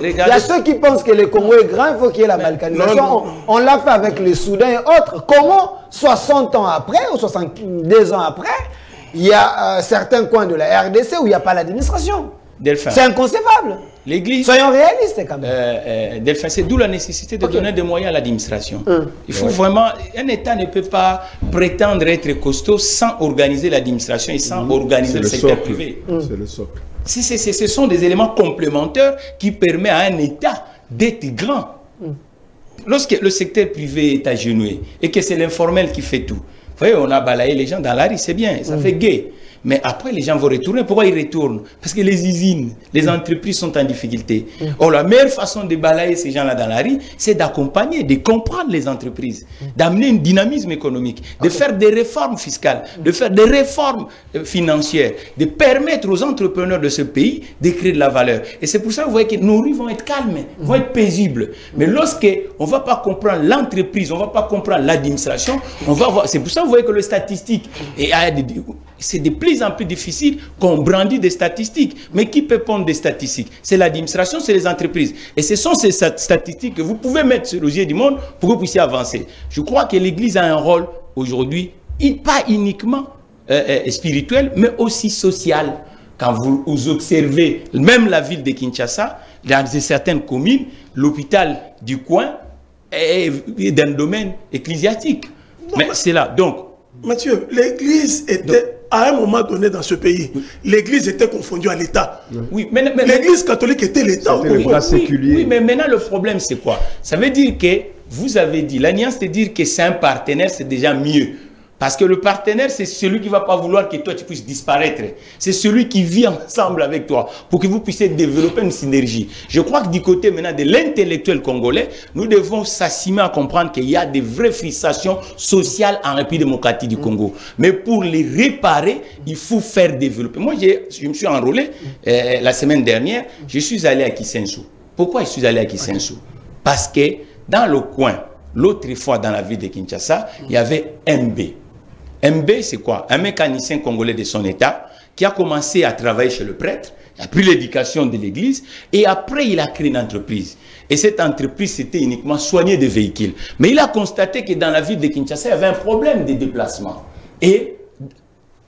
Il y a ceux qui pensent que le Congo est grand, il faut qu'il y ait la balkanisation. On l'a fait avec le Soudan et autres. Comment, 60 ans après ou 62 ans après, il y a certains coins de la RDC où il n'y a pas l'administration? C'est inconcevable. L'Église. Soyons réalistes quand même. Delphin, c'est d'où la nécessité de donner des moyens à l'administration. Il faut vraiment. Un État ne peut pas prétendre être costaud sans organiser l'administration et sans organiser le secteur privé. C'est le socle. Ce sont des éléments complémentaires qui permettent à un État d'être grand. Lorsque le secteur privé est agenouillé et que c'est l'informel qui fait tout. Vous voyez, on a balayé les gens dans la rue, c'est bien, ça fait gai. Mais après, les gens vont retourner. Pourquoi ils retournent? Parce que les usines, les entreprises sont en difficulté. Or, la meilleure façon de balayer ces gens-là dans la rue, c'est d'accompagner, de comprendre les entreprises, d'amener un dynamisme économique, de faire des réformes fiscales, de faire des réformes financières, de permettre aux entrepreneurs de ce pays de créer de la valeur. Et c'est pour ça que vous voyez que nos rues vont être calmes, vont être paisibles. Mais lorsque on ne va pas comprendre l'entreprise, on ne va pas comprendre l'administration, on va voir. C'est pour ça que vous voyez que les statistiques, c'est de plus en plus difficile qu'on brandit des statistiques. Mais qui peut prendre des statistiques? C'est l'administration, c'est les entreprises. Et ce sont ces statistiques que vous pouvez mettre sur le yeux du monde pour que vous puissiez avancer. Je crois que l'Église a un rôle aujourd'hui, pas uniquement spirituel, mais aussi social. Quand vous observez même la ville de Kinshasa, dans certaines communes, l'hôpital du coin est d'un domaine ecclésiastique. Mais c'est là. Donc, Mathieu, l'Église était, à un moment donné dans ce pays, l'Église était confondue à l'État. Oui, mais l'Église catholique était l'État. Oui, mais maintenant le problème c'est quoi? Ça veut dire que, vous avez dit, l'alliance de dire que c'est un partenaire, c'est déjà mieux. Parce que le partenaire, c'est celui qui ne va pas vouloir que toi, tu puisses disparaître. C'est celui qui vit ensemble avec toi pour que vous puissiez développer une synergie. Je crois que du côté maintenant de l'intellectuel congolais, nous devons s'assimer à comprendre qu'il y a des vraies frustrations sociales en République démocratique du Congo. Mais pour les réparer, il faut faire développer. Moi, je me suis enrôlé la semaine dernière, je suis allé à Kisensu. Pourquoi je suis allé à Kisensu? Parce que dans le coin, l'autre fois dans la ville de Kinshasa, il y avait MB. MB, c'est quoi? Un mécanicien congolais de son état qui a commencé à travailler chez le prêtre, il a pris l'éducation de l'église et après il a créé une entreprise. Et cette entreprise, c'était uniquement soigner des véhicules. Mais il a constaté que dans la ville de Kinshasa, il y avait un problème de déplacement. Et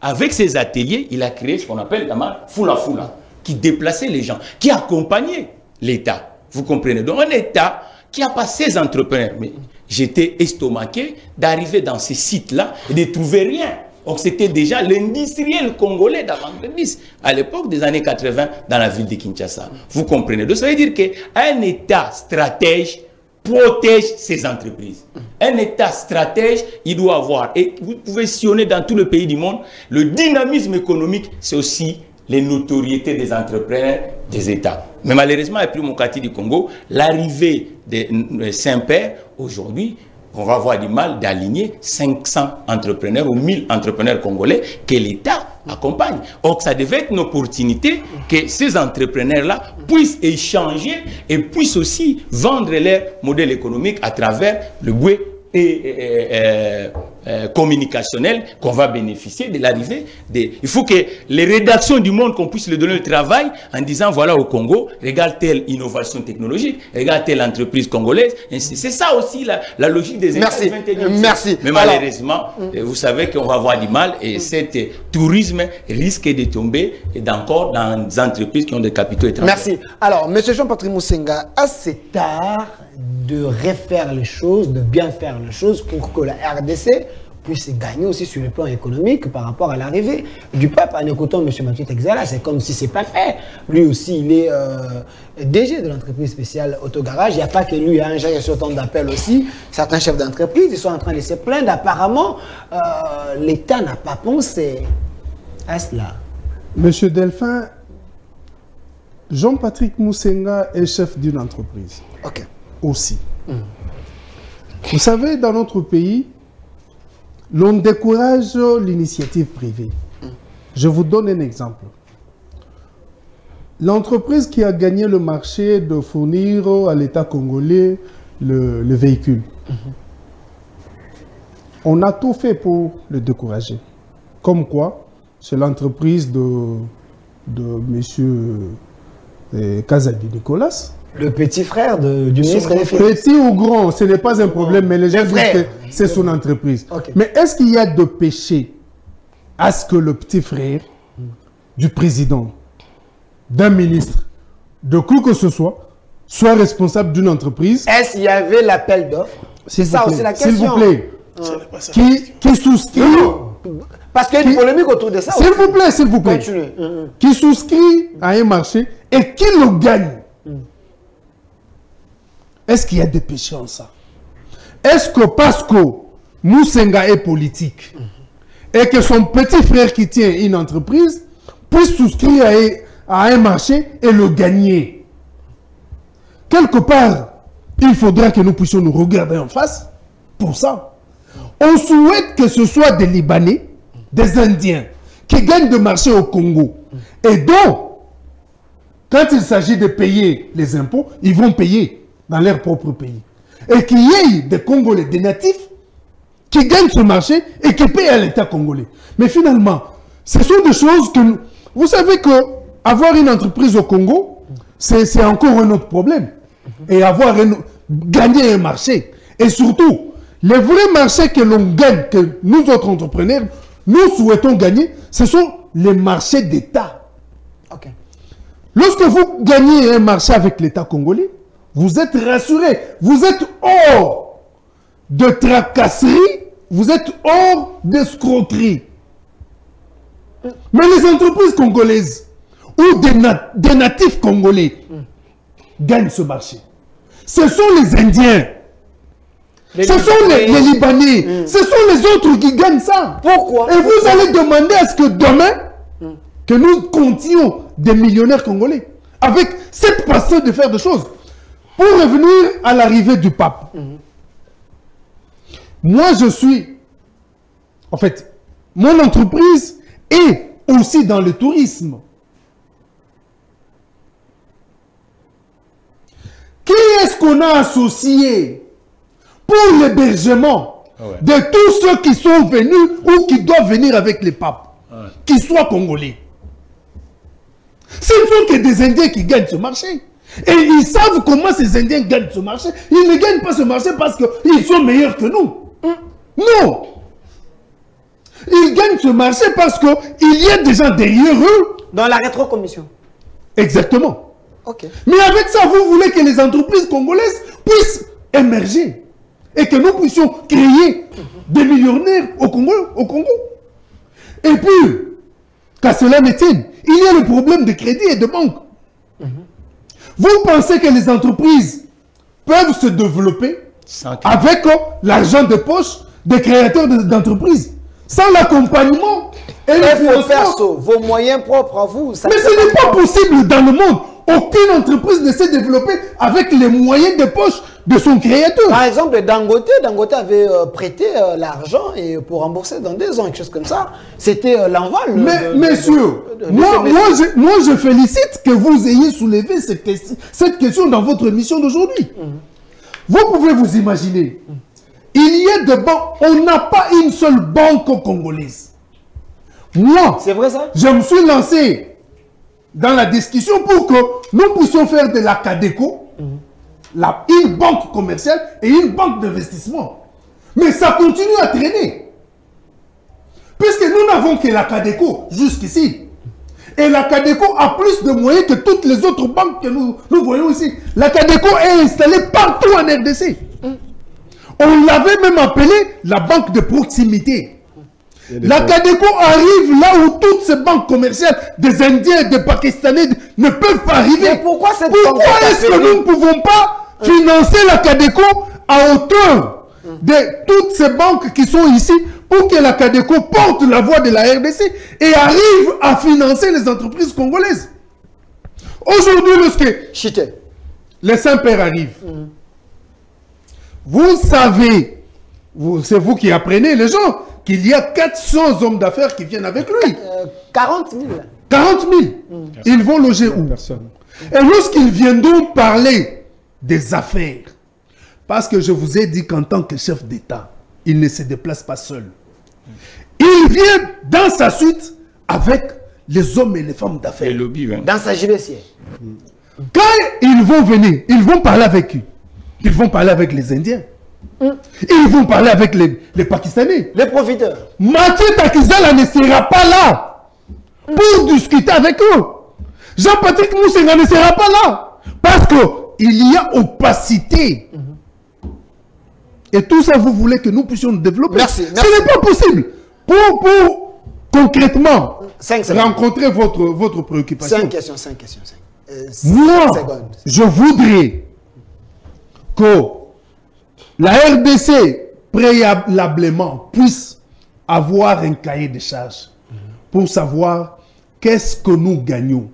avec ses ateliers, il a créé ce qu'on appelle la marque Fula Fula, qui déplaçait les gens, qui accompagnait l'État. Vous comprenez? Donc un État qui n'a pas ses entrepreneurs. Mais j'étais estomaqué d'arriver dans ces sites-là et de ne trouver rien. Donc c'était déjà l'industriel congolais d'avant-gardiste à l'époque des années 80 dans la ville de Kinshasa. Vous comprenez? Donc ça veut dire qu'un État stratège protège ses entreprises. Un État stratège, il doit avoir, et vous pouvez sillonner dans tout le pays du monde, le dynamisme économique, c'est aussi les notoriétés des entrepreneurs des États. Mais malheureusement, après mon quartier du Congo, l'arrivée de Saint-Père, aujourd'hui, on va avoir du mal d'aligner 500 entrepreneurs ou 1000 entrepreneurs congolais que l'État accompagne. Or, ça devait être une opportunité que ces entrepreneurs-là puissent échanger et puissent aussi vendre leur modèle économique à travers le bouet et communicationnel qu'on va bénéficier de l'arrivée des... Il faut que les rédactions du monde, qu'on puisse leur donner le travail en disant, voilà, au Congo, regarde telle innovation technologique, regarde telle entreprise congolaise. C'est ça aussi la logique des États du 21e siècle. Merci. Mais malheureusement, vous savez qu'on va avoir du mal et cet tourisme risque de tomber encore dans des entreprises qui ont des capitaux étrangers. Merci. Alors, M. Jean-Patrick Moussenga, à cet art de refaire les choses, de bien faire les choses pour que la RDC puisse gagner aussi sur le plan économique par rapport à l'arrivée du pape. En écoutant M. Mathieu Texala, c'est comme si ce n'est pas fait. Lui aussi, il est DG de l'entreprise spéciale Autogarage. Il n'y a pas que lui, il y a un chef autant d'appels aussi. Certains chefs d'entreprise, ils sont en train de se plaindre. Apparemment, l'État n'a pas pensé à cela. Monsieur Delphin, Jean-Patrick Moussenga est chef d'une entreprise. Ok. Aussi. Vous savez, dans notre pays, l'on décourage l'initiative privée. Je vous donne un exemple. L'entreprise qui a gagné le marché de fournir à l'État congolais le véhicule, on a tout fait pour le décourager. Comme quoi, c'est l'entreprise de M. Kazadi Nicolas. Le petit frère du ministre des Finances. Petit ou grand, ce n'est pas un problème, mais les gens disent que c'est son entreprise. Okay. Mais est-ce qu'il y a de péché à ce que le petit frère du président, d'un ministre, de qui que ce soit responsable d'une entreprise? Est-ce qu'il y avait l'appel d'offres? C'est ça aussi la question. S'il vous plaît. Qui souscrit... Parce qu'il y a une polémique autour de ça. S'il vous plaît, s'il vous plaît. Qui souscrit à un marché et qui le gagne. Est-ce qu'il y a des péchés en ça? Est-ce que parce que Moussenga est politique et que son petit frère qui tient une entreprise puisse souscrire à un marché et le gagner? Quelque part, il faudra que nous puissions nous regarder en face pour ça. On souhaite que ce soit des Libanais, des Indiens, qui gagnent de marché au Congo. Et donc, quand il s'agit de payer les impôts, ils vont payer dans leur propre pays. Et qu'il y ait des Congolais, des natifs, qui gagnent ce marché et qui payent à l'État congolais. Mais finalement, ce sont des choses que... Vous savez qu'avoir une entreprise au Congo, c'est encore un autre problème. Et gagner un marché. Et surtout, les vrais marchés que l'on gagne, que nous autres entrepreneurs, nous souhaitons gagner, ce sont les marchés d'État. Okay. Lorsque vous gagnez un marché avec l'État congolais, vous êtes rassuré, vous êtes hors de tracasserie, vous êtes hors d'escroquerie. Mais les entreprises congolaises ou des natifs congolais gagnent ce marché. Ce sont les Indiens, ce sont les Libanais, ce sont les autres qui gagnent ça. Pourquoi? Et vous allez demander à ce que demain, que nous comptions des millionnaires congolais avec cette passion de faire des choses. Pour revenir à l'arrivée du pape, moi je suis, en fait, mon entreprise est aussi dans le tourisme. Qui est-ce qu'on a associé pour l'hébergement de tous ceux qui sont venus ou qui doivent venir avec les papes, qu'ils soient congolais? Ce ne sont que des Indiens qui gagnent ce marché. Et ils savent comment ces Indiens gagnent ce marché. Ils ne gagnent pas ce marché parce qu'ils sont meilleurs que nous. Non. Ils gagnent ce marché parce qu'il y a des gens derrière eux. Dans la rétrocommission. Exactement. Okay. Mais avec ça, vous voulez que les entreprises congolaises puissent émerger. Et que nous puissions créer des millionnaires au Congo. Et puis, qu'à cela ne tienne, il y a le problème de crédit et de banque. Vous pensez que les entreprises peuvent se développer avec l'argent de poche des créateurs d'entreprises, sans l'accompagnement et le financement, vos moyens propres à vous. Mais ce n'est pas possible dans le monde. Aucune entreprise ne s'est développée avec les moyens de poche de son créateur. Par exemple, Dangote avait prêté l'argent pour rembourser dans 2 ans, quelque chose comme ça. C'était l'envol. Mais messieurs, moi je félicite que vous ayez soulevé cette question dans votre émission d'aujourd'hui. Vous pouvez vous imaginer, il y a des banques. On n'a pas une seule banque congolaise. Moi, c'est vrai ça? Je me suis lancé dans la discussion pour que nous puissions faire de la Cadeco, une banque commerciale et une banque d'investissement. Mais ça continue à traîner. Puisque nous n'avons que la Cadeco jusqu'ici. Et la Cadeco a plus de moyens que toutes les autres banques que nous voyons ici. La Cadeco est installée partout en RDC. On l'avait même appelée la banque de proximité. La Cadeco arrive là où toutes ces banques commerciales des Indiens, des Pakistanais ne peuvent pas arriver. Mais pourquoi est-ce que nous ne pouvons pas financer la Cadeco à hauteur de toutes ces banques qui sont ici pour que la Cadeco porte la voix de la RDC et arrive à financer les entreprises congolaises? Aujourd'hui, lorsque les Saint-Pères arrivent, vous savez, c'est vous qui apprenez les gens, qu'il y a 400 hommes d'affaires qui viennent avec lui. 40 000. 40 000. Ils vont loger où? Personne. Et lorsqu'ils viendront parler des affaires, parce que je vous ai dit qu'en tant que chef d'État, il ne se déplace pas seul. Il vient dans sa suite avec les hommes et les femmes d'affaires. Dans sa JBC. Quand ils vont venir, ils vont parler avec qui? Ils vont parler avec les Indiens. Ils vont parler avec les Pakistanais. Les profiteurs. Mathieu Takizala ne sera pas là pour discuter avec eux. Jean-Patrick Moussenga ne sera pas là. Parce qu'il y a opacité. Et tout ça, vous voulez que nous puissions nous développer. Merci. Ce n'est pas possible. Pour concrètement rencontrer votre préoccupation. 5 questions. Moi, je voudrais que la RDC préalablement puisse avoir un cahier de charges pour savoir qu'est-ce que nous gagnons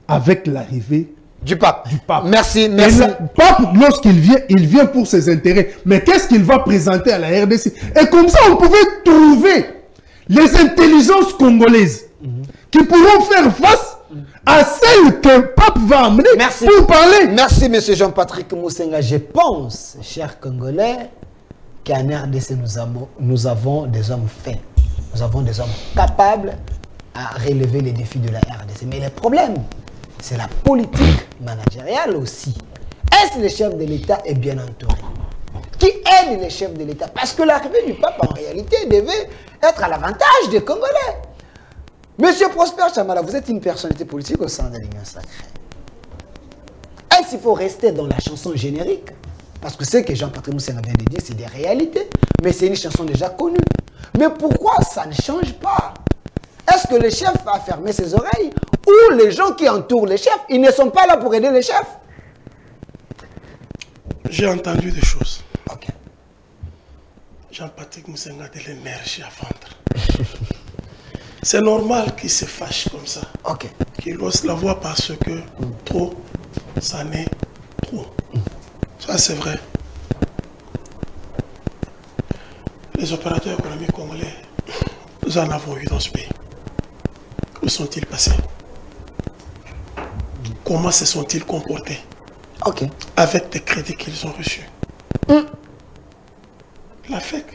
avec l'arrivée du pape. Merci. Le pape, lorsqu'il vient, il vient pour ses intérêts. Mais qu'est-ce qu'il va présenter à la RDC? Et comme ça, on pouvait trouver les intelligences congolaises qui pourront faire face à celles que le pape va amener pour parler. Merci, M. Jean-Patrick Moussenga. Je pense, chers Congolais, qu'en RDC, nous avons des hommes faits. Nous avons des hommes capables à relever les défis de la RDC. Mais le problème, c'est la politique managériale aussi. Est-ce que le chef de l'État est bien entouré? Qui aide les chefs de l'État? Parce que l'arrivée du pape, en réalité, devait être à l'avantage des Congolais. Monsieur Prosper Chamala, vous êtes une personnalité politique au sein de l'Union Sacrée. Est-ce qu'il faut rester dans la chanson générique? Parce que ce que Jean-Patrick Moussenga vient de dire, c'est des réalités. Mais c'est une chanson déjà connue. Mais pourquoi ça ne change pas? Est-ce que le chef va fermer ses oreilles? Ou les gens qui entourent les chefs, ils ne sont pas là pour aider les chefs? J'ai entendu des choses. Ok. Jean-Patrick Moussenga a de l'énergie à vendre. C'est normal qu'il se fâche comme ça. Ok. Qu'il ose la voix parce que trop, ça n'est trop. Ça, c'est vrai. Les opérateurs économiques congolais, nous en avons eu dans ce pays. Où sont-ils passés? Comment se sont-ils comportés? Ok. Avec des crédits qu'ils ont reçus. La FEC.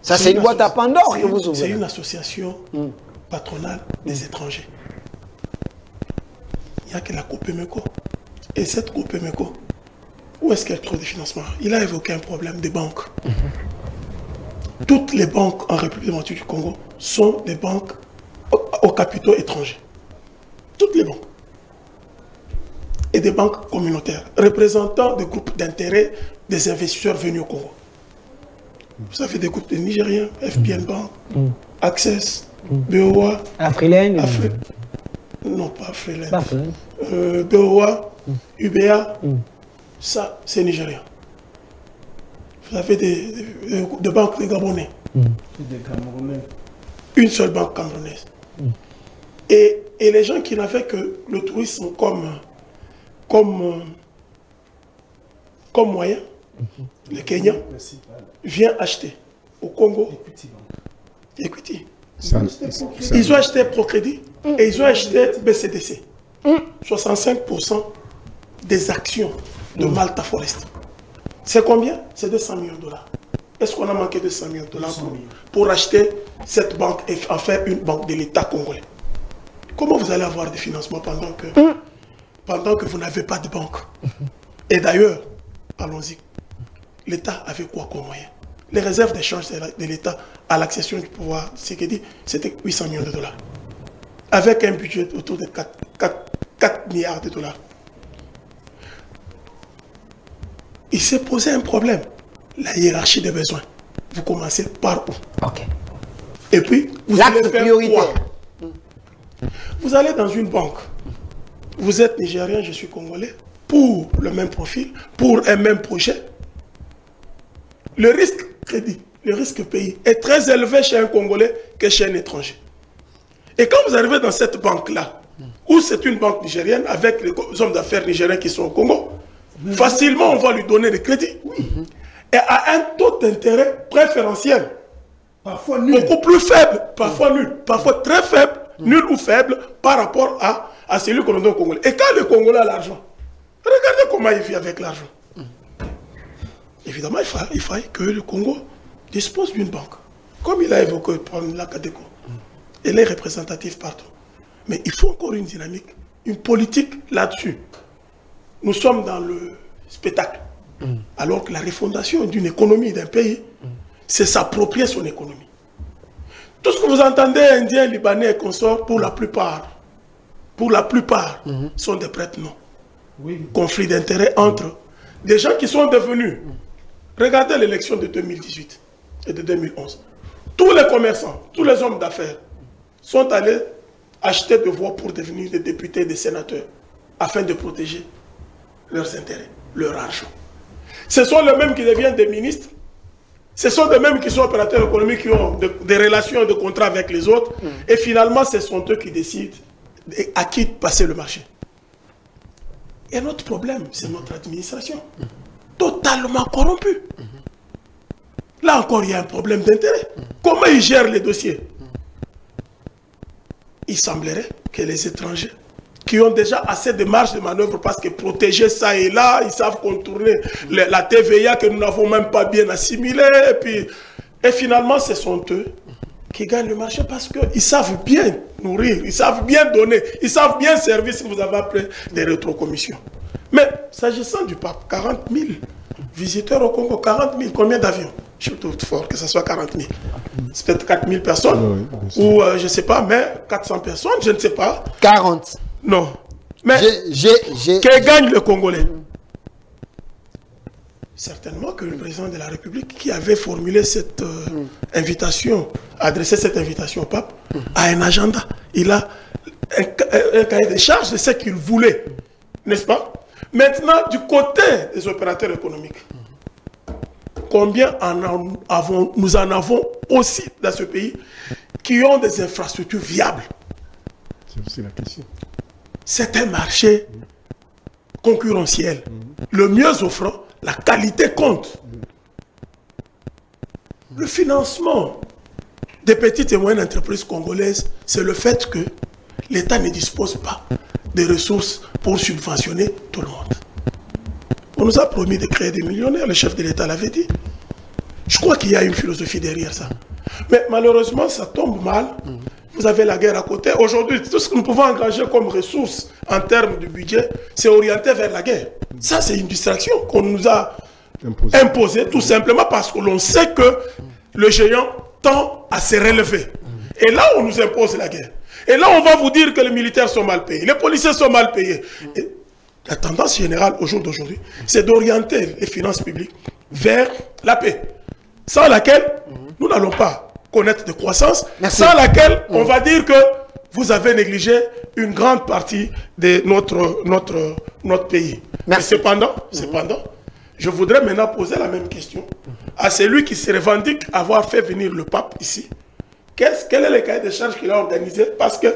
Ça, c'est une boîte à Pandore que vous ouvrez. C'est une association patronale des étrangers. Il n'y a que la Copemeco. Et cette Copemeco, où est-ce qu'elle trouve des financements? Il a évoqué un problème des banques. Toutes les banques en République démocratique du Congo sont des banques aux capitaux étrangers. Toutes les banques. Et des banques communautaires, représentant des groupes d'intérêt des investisseurs venus au Congo. Vous avez des groupes de Nigériens, FBN Bank, Access, BOA, Afrilaine. Non, pas Afrilaine. BOA, UBA, ça, c'est nigérien. Vous avez des banques de Gabonais. Des Camerounais. Une seule banque camerounaise. Et les gens qui n'avaient que le tourisme comme moyen, le Kenya vient acheter au Congo Equity. Ils ont acheté Procrédit et ils ont acheté BCDC. 65% des actions de Malta Forest. C'est combien? C'est 200 millions de dollars. Est-ce qu'on a manqué de 100 millions de dollars pour acheter cette banque et en faire une banque de l'État congolais? Comment vous allez avoir des financements pendant que vous n'avez pas de banque? Et d'ailleurs, allons-y, l'État avait quoi comme moyen? Les réserves d'échange de l'État à l'accession du pouvoir, c'était 800 millions de dollars. Avec un budget autour de 4 milliards de dollars. Il s'est posé un problème. La hiérarchie des besoins. Vous commencez par où? Ok. Et puis, vous allez faire quoi? Vous allez dans une banque. Vous êtes nigérien, je suis congolais. Pour le même profil, pour un même projet. Le risque crédit, le risque pays est très élevé chez un Congolais que chez un étranger. Et quand vous arrivez dans cette banque-là, où c'est une banque nigérienne avec les hommes d'affaires nigériens qui sont au Congo, facilement on va lui donner des crédits. Et à un taux d'intérêt préférentiel. Parfois nul. Beaucoup plus faible, parfois nul, parfois très faible, nul ou faible par rapport à celui qu'on donne au Congolais. Et quand le Congolais a l'argent, regardez comment il vit avec l'argent. Évidemment, il faille que le Congo dispose d'une banque. Comme il a évoqué la Cadeco. Elle est représentative partout. Mais il faut encore une dynamique, une politique là-dessus. Nous sommes dans le spectacle. Alors que la refondation d'une économie d'un pays, c'est s'approprier son économie. Tout ce que vous entendez, Indiens, Libanais et consorts, pour la plupart, sont des prêtres non. Conflit d'intérêts entre des gens qui sont devenus. Regardez l'élection de 2018 et de 2011. Tous les commerçants, tous les hommes d'affaires sont allés acheter des voix pour devenir des députés et des sénateurs afin de protéger leurs intérêts, leur argent. Ce sont les mêmes qui deviennent des ministres. Ce sont les mêmes qui sont opérateurs économiques, qui ont des relations et des contrats avec les autres. Et finalement, ce sont eux qui décident à qui passer le marché. Et notre problème, c'est notre administration. Totalement corrompue. Là encore, il y a un problème d'intérêt. Comment ils gèrent les dossiers? Il semblerait que les étrangers, qui ont déjà assez de marge de manœuvre parce que protéger ça et là, ils savent contourner la TVA que nous n'avons même pas bien assimilée. Et finalement, ce sont eux qui gagnent le marché parce qu'ils savent bien nourrir, ils savent bien donner, ils savent bien servir si vous avez après des rétrocommissions. Mais s'agissant du pape, 40 000 visiteurs au Congo, 40 000, combien d'avions? Je trouve fort que ce soit 40 000. C'est peut-être 4 000 personnes, ou je ne sais pas, mais 400 personnes, je ne sais pas. 40. Non. Mais que gagne le Congolais? Certainement que le président de la République, qui avait formulé cette invitation, adressé cette invitation au pape, a un agenda. Il a un cahier de charges de ce qu'il voulait. N'est-ce pas? Maintenant, du côté des opérateurs économiques, combien nous en avons aussi dans ce pays qui ont des infrastructures viables? C'est aussi la question. C'est un marché concurrentiel. Le mieux offrant, la qualité compte. Le financement des petites et moyennes entreprises congolaises, c'est le fait que l'État ne dispose pas de ressources pour subventionner tout le monde. On nous a promis de créer des millionnaires, le chef de l'État l'avait dit. Je crois qu'il y a une philosophie derrière ça. Mais malheureusement, ça tombe mal. Vous avez la guerre à côté. Aujourd'hui, tout ce que nous pouvons engager comme ressources en termes de budget, c'est orienté vers la guerre. Ça, c'est une distraction qu'on nous a imposée, tout simplement parce que l'on sait que le géant tend à se relever. Et là, on nous impose la guerre. Et là, on va vous dire que les militaires sont mal payés, les policiers sont mal payés. Et la tendance générale au jour d'aujourd'hui, c'est d'orienter les finances publiques vers la paix, sans laquelle nous n'allons pas connaître de croissance, sans laquelle on va dire que vous avez négligé une grande partie de notre pays. Mais cependant, je voudrais maintenant poser la même question à celui qui se revendique avoir fait venir le pape ici. Quel est le cahier de charges qu'il a organisé? Parce que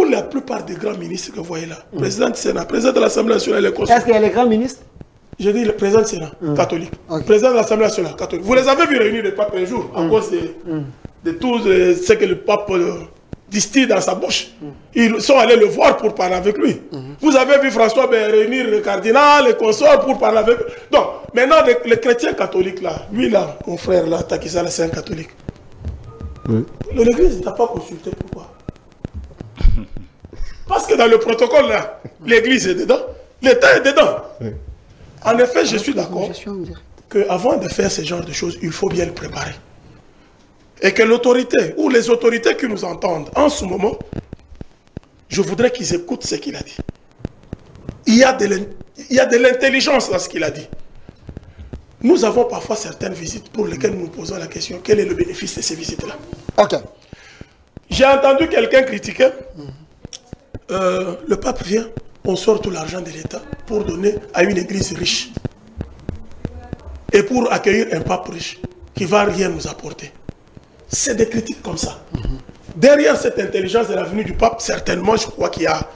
la plupart des grands ministres que vous voyez là, président du Sénat, président de l'Assemblée nationale et est-ce qu'il y a les grands ministres? Je dis le président du Sénat, catholique, président de l'Assemblée nationale, catholique. Vous les avez vus réunir le pape un jour, à cause de tout ce que le pape distille dans sa bouche. Ils sont allés le voir pour parler avec lui. Vous avez vu François réunir le cardinal, les consorts pour parler avec lui. Donc, maintenant, les chrétiens catholiques, là, lui, là, mon frère, là, Takisa, c'est un catholique. Oui. L'église ne t'a pas consulté. Pourquoi? Parce que dans le protocole, là, l'église est dedans, l'État est dedans. Oui. En effet, je suis d'accord qu'avant de faire ce genre de choses, il faut bien le préparer. Et que l'autorité, ou les autorités qui nous entendent en ce moment, je voudrais qu'ils écoutent ce qu'il a dit. Il y a de l'intelligence dans ce qu'il a dit. Nous avons parfois certaines visites pour lesquelles nous nous posons la question, quel est le bénéfice de ces visites-là? Ok. J'ai entendu quelqu'un critiquer, le pape vient, on sort tout l'argent de l'État pour donner à une église riche. Et pour accueillir un pape riche qui ne va rien nous apporter. C'est des critiques comme ça. Derrière cette intelligence de la venue du pape, certainement, je crois qu'il y a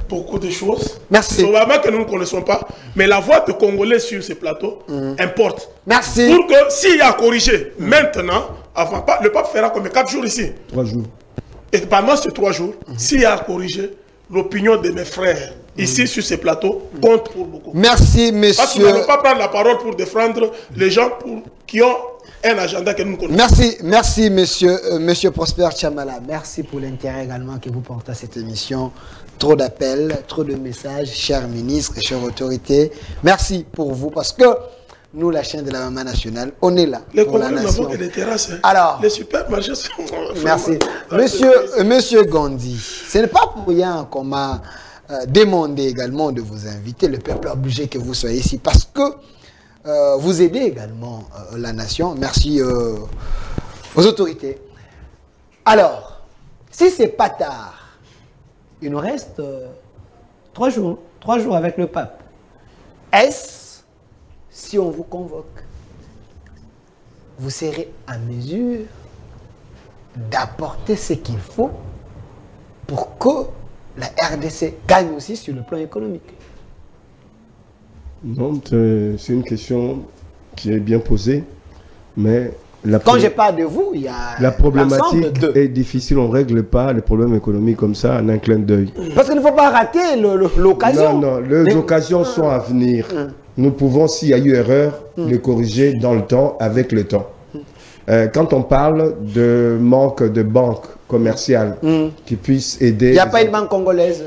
beaucoup de choses. Merci. Probablement que nous ne connaissons pas, mais la voix de Congolais sur ces plateaux importe. Merci. Pour que s'il y a à corriger maintenant, avant pas, le pape fera comme 4 jours ici. 3 jours. Et pendant ces 3 jours, s'il y a à corriger, l'opinion de mes frères ici sur ces plateaux compte pour beaucoup. Merci, monsieur. Parce qu'on ne peut pas prendre la parole pour défendre les gens qui ont un agenda que nous ne connaissons. Merci, merci, monsieur Prosper Chamala. Merci pour l'intérêt également que vous portez à cette émission. Trop d'appels, trop de messages, chers ministres, chères autorités. Merci pour vous, parce que nous, la chaîne de la Maman Nationale, on est là. Les Congolais n'avons que des terrasses. Alors, les supermarchés sont... Merci. Monsieur Gandhi, ce n'est pas pour rien qu'on m'a demandé également de vous inviter. Le peuple a obligé que vous soyez ici, parce que vous aidez également la nation. Merci aux autorités. Alors, si c'est pas tard, il nous reste 3 jours. 3 jours avec le pape. Est-ce, si on vous convoque, vous serez à mesure d'apporter ce qu'il faut pour que la RDC gagne aussi sur le plan économique? Non, c'est une question qui est bien posée, mais quand je parle de vous, il y a la problématique est difficile, on ne règle pas les problèmes économiques comme ça en un clin d'œil. Parce qu'il ne faut pas rater l'occasion. Non, les occasions sont à venir. Nous pouvons, s'il y a eu erreur, les corriger dans le temps, avec le temps. Quand on parle de manque de banques commerciales qui puissent aider... Il n'y a pas une banque congolaise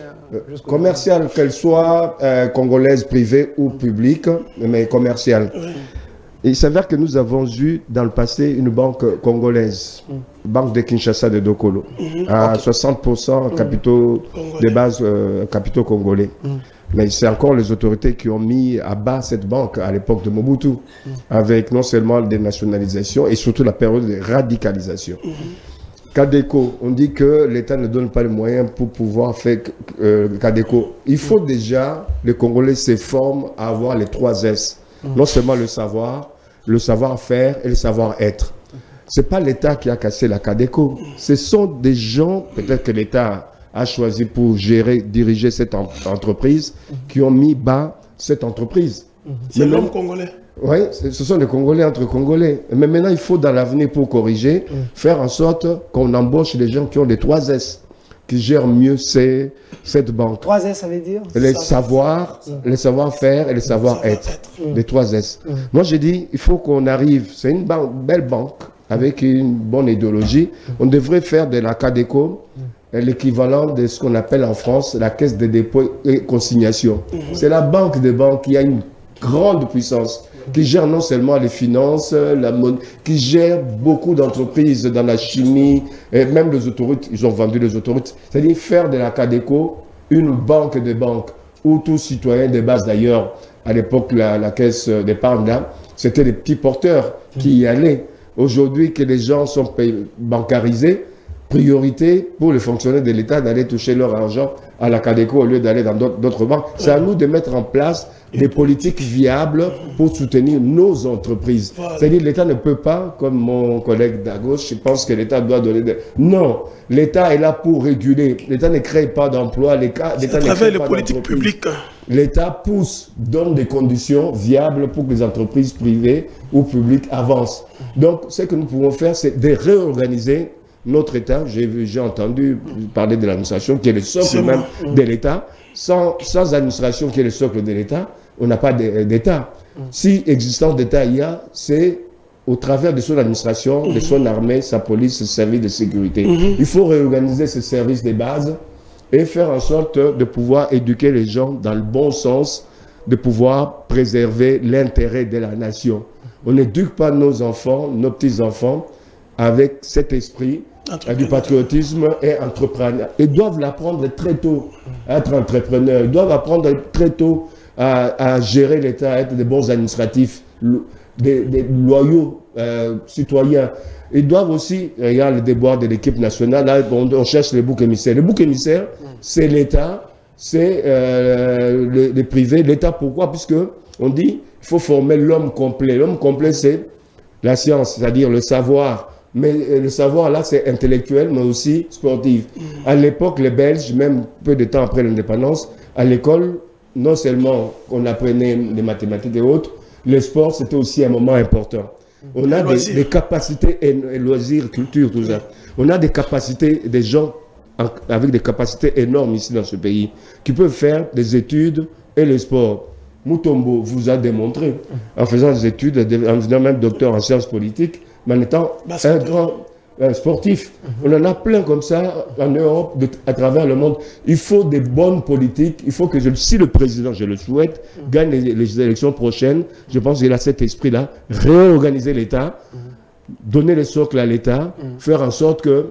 commerciale, qu'elle soit congolaise, privée ou publique, mais commerciale. Il s'avère que nous avons eu dans le passé une banque congolaise, banque de Kinshasa de Dokolo, à 60% capitaux de base, capitaux congolais. Mais c'est encore les autorités qui ont mis à bas cette banque à l'époque de Mobutu, avec non seulement des nationalisations et surtout la période de radicalisation. Cadeco, on dit que l'État ne donne pas les moyens pour pouvoir faire Cadeco. Il faut déjà, les Congolais se forment à avoir les 3 S. Non seulement le savoir-faire et le savoir-être. Ce n'est pas l'État qui a cassé la Cadeco. Ce sont des gens, peut-être que l'État a choisi pour diriger cette entreprise, qui ont mis bas cette entreprise. C'est l'homme congolais. Oui, ce sont les Congolais entre Congolais. Mais maintenant, il faut dans l'avenir, pour corriger, faire en sorte qu'on embauche les gens qui ont les 3 S, qui gèrent mieux cette banque. 3 S, ça veut dire les savoir-faire et les savoir-être. Les 3 S. Moi, j'ai dit, il faut qu'on arrive, c'est une belle banque, avec une bonne idéologie. On devrait faire de la Cadeco l'équivalent de ce qu'on appelle en France la caisse de dépôt et consignation. C'est la banque des banques qui a une grande puissance, qui gère non seulement les finances, qui gère beaucoup d'entreprises dans la chimie, et même les autoroutes, ils ont vendu les autoroutes. C'est-à-dire faire de la Cadeco une banque de banques, où tout citoyen de base d'ailleurs, à l'époque, la caisse d'épargne, c'était les petits porteurs qui y allaient. Aujourd'hui que les gens sont bancarisés, priorité pour les fonctionnaires de l'État d'aller toucher leur argent à la Cadeco au lieu d'aller dans d'autres banques. C'est à nous de mettre en place des politiques viables pour soutenir nos entreprises. C'est-à-dire l'État ne peut pas, comme mon collègue d'à gauche, je pense que l'État doit donner des... Non, l'État est là pour réguler. L'État ne crée pas d'emplois. L'État ne crée pas politiques publiques. L'État pousse, donne des conditions viables pour que les entreprises privées ou publiques avancent. Donc, ce que nous pouvons faire, c'est de réorganiser notre État. J'ai entendu parler de l'administration qui est le socle même de l'État. Sans administration qui est le socle de l'État, on n'a pas d'État. Si existence d'État il y a, c'est au travers de son administration, de son armée, sa police, ses services de sécurité. Il faut réorganiser ces services de base et faire en sorte de pouvoir éduquer les gens dans le bon sens, de pouvoir préserver l'intérêt de la nation. On n'éduque pas nos enfants, nos petits-enfants, avec cet esprit du patriotisme et entrepreneur. Ils doivent l'apprendre très tôt à être entrepreneurs. Ils doivent apprendre très tôt à gérer l'État, à être des bons administratifs, des loyaux citoyens. Ils doivent aussi, regarde le déboire de l'équipe nationale, là, on cherche les boucs émissaires. Les boucs émissaires, c'est l'État, c'est les privés. L'État, pourquoi? Puisque on dit il faut former l'homme complet. L'homme complet, c'est la science, c'est-à-dire le savoir. Mais le savoir, là, c'est intellectuel, mais aussi sportif. À l'époque, les Belges, même peu de temps après l'indépendance, à l'école, non seulement on apprenait les mathématiques et autres, le sport, c'était aussi un moment important. On a des capacités, et loisirs, culture, tout ça. On a des capacités, des gens avec des capacités énormes ici dans ce pays, qui peuvent faire des études et le sport. Mutombo vous a démontré, en faisant des études, en devenant même docteur en sciences politiques, mais en étant un grand sportif. On en a plein comme ça en Europe, à travers le monde. Il faut des bonnes politiques. Il faut que, si le président, je le souhaite, gagne les élections prochaines, je pense qu'il a cet esprit-là, réorganiser l'État, donner le socle à l'État, faire en sorte que,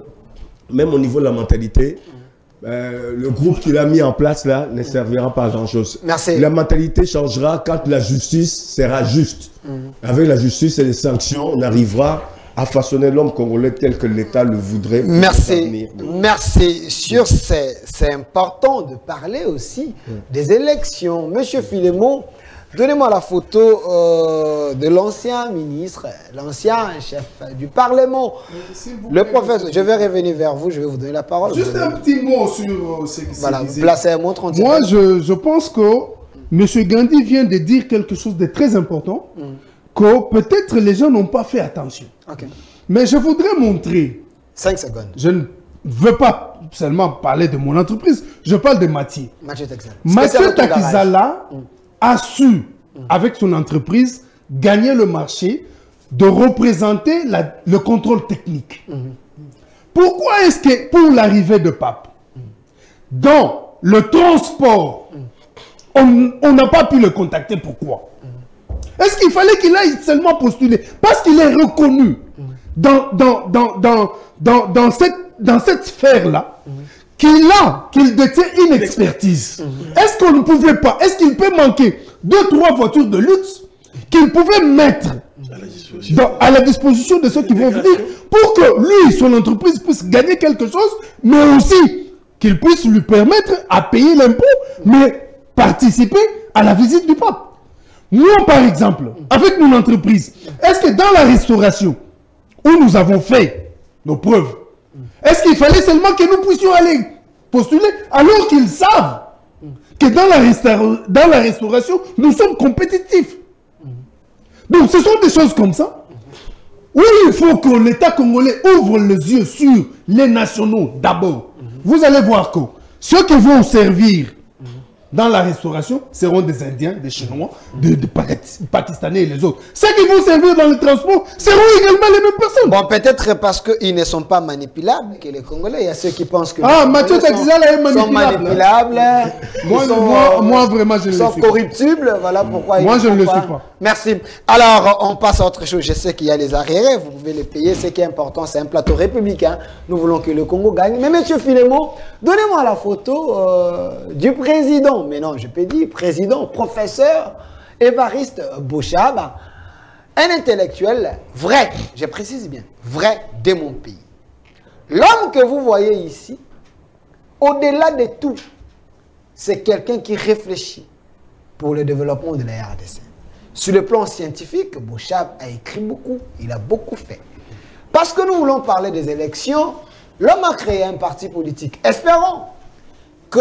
même au niveau de la mentalité, le groupe qu'il a mis en place là ne servira pas à grand-chose. Merci. La mentalité changera quand la justice sera juste. Avec la justice et les sanctions, on arrivera à façonner l'homme congolais tel que l'État le voudrait. Merci. Merci. C'est important de parler aussi des élections. Monsieur Filemon, donnez-moi la photo de l'ancien ministre, l'ancien chef du Parlement, le professeur. Je vais revenir vers vous, je vais vous donner la parole. Juste un petit mot sur ce qui s'est dit. Placez-moi 30 Moi, je pense que M. Gandhi vient de dire quelque chose de très important, que peut-être les gens n'ont pas fait attention. Mais je voudrais montrer... 5 secondes. Je ne veux pas seulement parler de mon entreprise, je parle de Mathieu. Mathieu Takizala a su, avec son entreprise, gagner le marché, de représenter le contrôle technique. Pourquoi est-ce que, pour l'arrivée de Pape, dans le transport, on n'a pas pu le contacter? Pourquoi? Est-ce qu'il fallait qu'il aille seulement postuler? Parce qu'il est reconnu dans cette sphère-là, qu'il détient une expertise. Est-ce qu'on ne pouvait pas, est-ce qu'il peut manquer 2-3 voitures de luxe qu'il pouvait mettre à la disposition de ceux qui vont venir pour que lui, son entreprise, puisse gagner quelque chose, mais aussi qu'il puisse lui permettre à payer l'impôt, mais participer à la visite du pape? Moi, par exemple, avec mon entreprise, est-ce que dans la restauration, où nous avons fait nos preuves, est-ce qu'il fallait seulement que nous puissions aller postuler alors qu'ils savent que dans la restauration, nous sommes compétitifs? Donc, ce sont des choses comme ça où il faut que l'État congolais ouvre les yeux sur les nationaux d'abord. Vous allez voir que ceux qui vont servir dans la restauration seront des Indiens, des Chinois, des Pakistanais et les autres. Ceux qui vont servir dans le transport seront également les mêmes personnes. Bon, peut-être parce qu'ils ne sont pas manipulables que les Congolais. Il y a ceux qui pensent que Mathieu Takizala est manipulable. Moi, vraiment, je ne le suis pas. Ils sont corruptibles, voilà pourquoi moi, je ne le suis pas. Merci. Alors, on passe à autre chose. Je sais qu'il y a les arriérés, vous pouvez les payer. Ce qui est important, c'est un plateau républicain. Nous voulons que le Congo gagne. Mais monsieur Filemon, donnez-moi la photo du président. Mais non, je peux dire président, professeur Évariste Boshaba, un intellectuel vrai, je précise bien, vrai de mon pays. L'homme que vous voyez ici, au-delà de tout, c'est quelqu'un qui réfléchit pour le développement de la RDC. Sur le plan scientifique, Boshaba a écrit beaucoup, il a beaucoup fait. Parce que nous voulons parler des élections, l'homme a créé un parti politique. Espérons que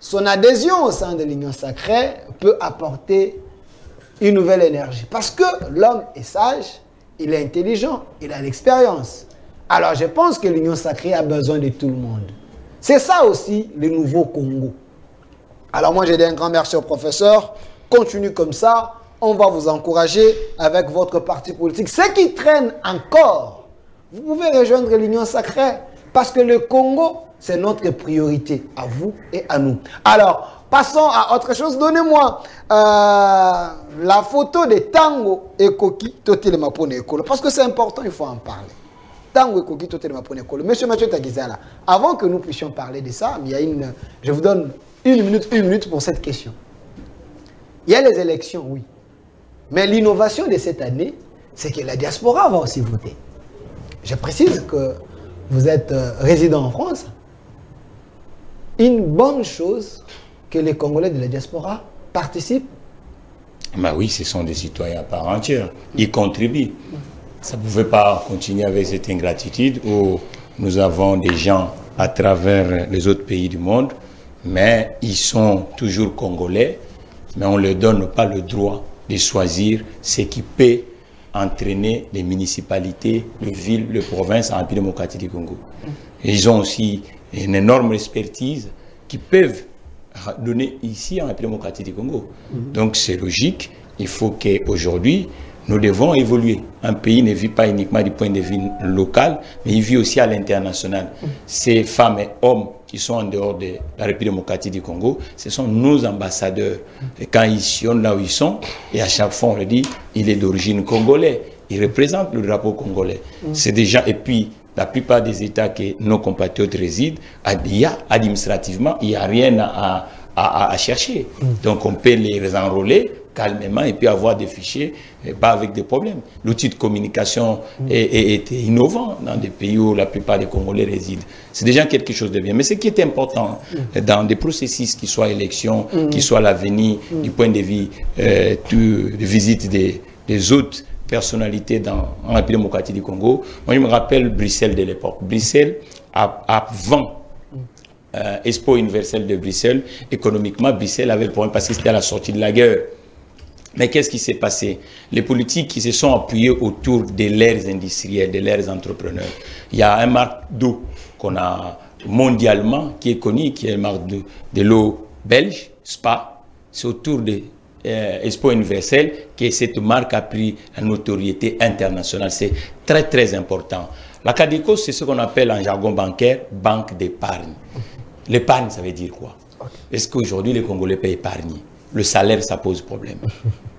son adhésion au sein de l'Union sacrée peut apporter une nouvelle énergie. Parce que l'homme est sage, il est intelligent, il a l'expérience. Alors je pense que l'Union sacrée a besoin de tout le monde. C'est ça aussi le nouveau Congo. Alors moi j'ai dit un grand merci au professeur. Continue comme ça. On va vous encourager avec votre parti politique. Ceux qui traînent encore, vous pouvez rejoindre l'Union sacrée. Parce que le Congo, c'est notre priorité. À vous et à nous. Alors, passons à autre chose. Donnez-moi la photo de Tango et Koki Totelema Pone Ekolo. Parce que c'est important, il faut en parler. Tango et Koki Totelema Pone Ekolo. Monsieur Mathieu Tagizala, avant que nous puissions parler de ça, il y a je vous donne une minute pour cette question. Il y a les élections, oui. Mais l'innovation de cette année, c'est que la diaspora va aussi voter. Je précise que vous êtes résident en France. Une bonne chose que les Congolais de la diaspora participent. Bah oui, ce sont des citoyens à part entière. Ils contribuent. Ça ne pouvait pas continuer avec cette ingratitude où nous avons des gens à travers les autres pays du monde, mais ils sont toujours Congolais, mais on ne leur donne pas le droit de choisir ce qui peut entraîner les municipalités, les villes, les provinces en République démocratique du Congo. Et ils ont aussi une énorme expertise qui peuvent donner ici en République démocratique du Congo. Donc c'est logique, il faut qu'aujourd'hui, nous devons évoluer. Un pays ne vit pas uniquement du point de vue local, mais il vit aussi à l'international. Ces femmes et hommes qui sont en dehors de la République démocratique du Congo, ce sont nos ambassadeurs. Et quand ils sont là où ils sont, et à chaque fois on le dit, il est d'origine congolaise. Il représente le drapeau congolais. C'est déjà, et puis la plupart des États que nos compatriotes résident, administrativement, il n'y a rien à chercher. Donc on peut les enrôler calmement et puis avoir des fichiers, pas avec des problèmes. L'outil de communication est innovant dans des pays où la plupart des Congolais résident. C'est déjà quelque chose de bien. Mais ce qui est important dans des processus qui soient élections, qui soient l'avenir du point de vue de visite des autres personnalités en République démocratique du Congo. Moi, je me rappelle Bruxelles de l'époque. Bruxelles, avant Expo universelle de Bruxelles, économiquement, Bruxelles avait le problème parce que c'était à la sortie de la guerre. Mais qu'est-ce qui s'est passé? Les politiques qui se sont appuyés autour de l'ère industrielle, de l'ère entrepreneurs. Il y a un marque d'eau qu'on a mondialement, qui est connu, qui est une marque de l'eau belge, Spa. C'est autour de Expo universelle que cette marque a pris une notoriété internationale. C'est très très important. La CADECO, c'est ce qu'on appelle en jargon bancaire, banque d'épargne. L'épargne, ça veut dire quoi? Est-ce qu'aujourd'hui les Congolais peuvent épargner? Le salaire, ça pose problème.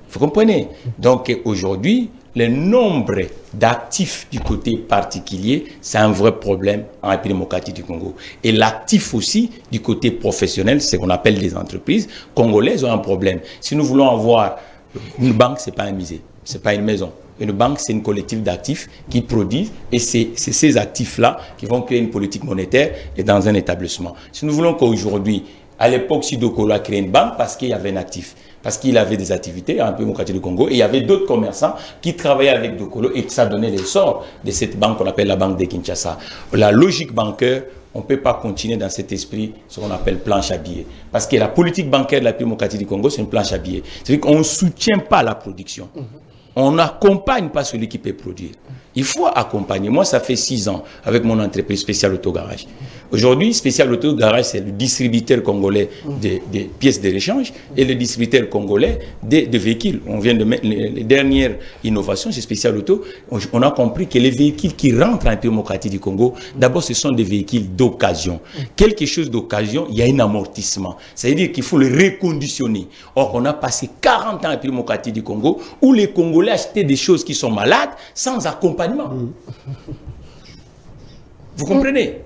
Vous comprenez? Donc aujourd'hui, le nombre d'actifs du côté particulier, c'est un vrai problème en République démocratique du Congo. Et l'actif aussi du côté professionnel, c'est ce qu'on appelle des entreprises congolaises ont un problème. Si nous voulons avoir une banque, ce n'est pas un musée, ce n'est pas une maison. Une banque, c'est une collective d'actifs qui produisent et c'est ces actifs-là qui vont créer une politique monétaire et dans un établissement. Si nous voulons qu'aujourd'hui, à l'époque, Sidokolo a créé une banque parce qu'il y avait un actif, parce qu'il avait des activités en République démocratique du Congo et il y avait d'autres commerçants qui travaillaient avec Dokolo et ça donnait l'essor de cette banque qu'on appelle la banque de Kinshasa. La logique bancaire, on ne peut pas continuer dans cet esprit, ce qu'on appelle planche à billets. Parce que la politique bancaire de la République démocratique du Congo, c'est une planche à billets. C'est-à-dire qu'on ne soutient pas la production. On n'accompagne pas celui qui peut produire. Il faut accompagner. Moi, ça fait 6 ans avec mon entreprise Spécial Autogarage. Aujourd'hui, Spécial Autogarage, c'est le distributeur congolais des pièces de rechange et le distributeur congolais des véhicules. On vient de mettre les dernières innovations chez Spécial Auto. On a compris que les véhicules qui rentrent en République démocratique du Congo, d'abord, ce sont des véhicules d'occasion. Quelque chose d'occasion, il y a un amortissement. Ça veut dire qu'il faut le reconditionner. Or, on a passé 40 ans en République démocratique du Congo où les Congolais achetaient des choses qui sont malades sans accompagnement. Vous comprenez?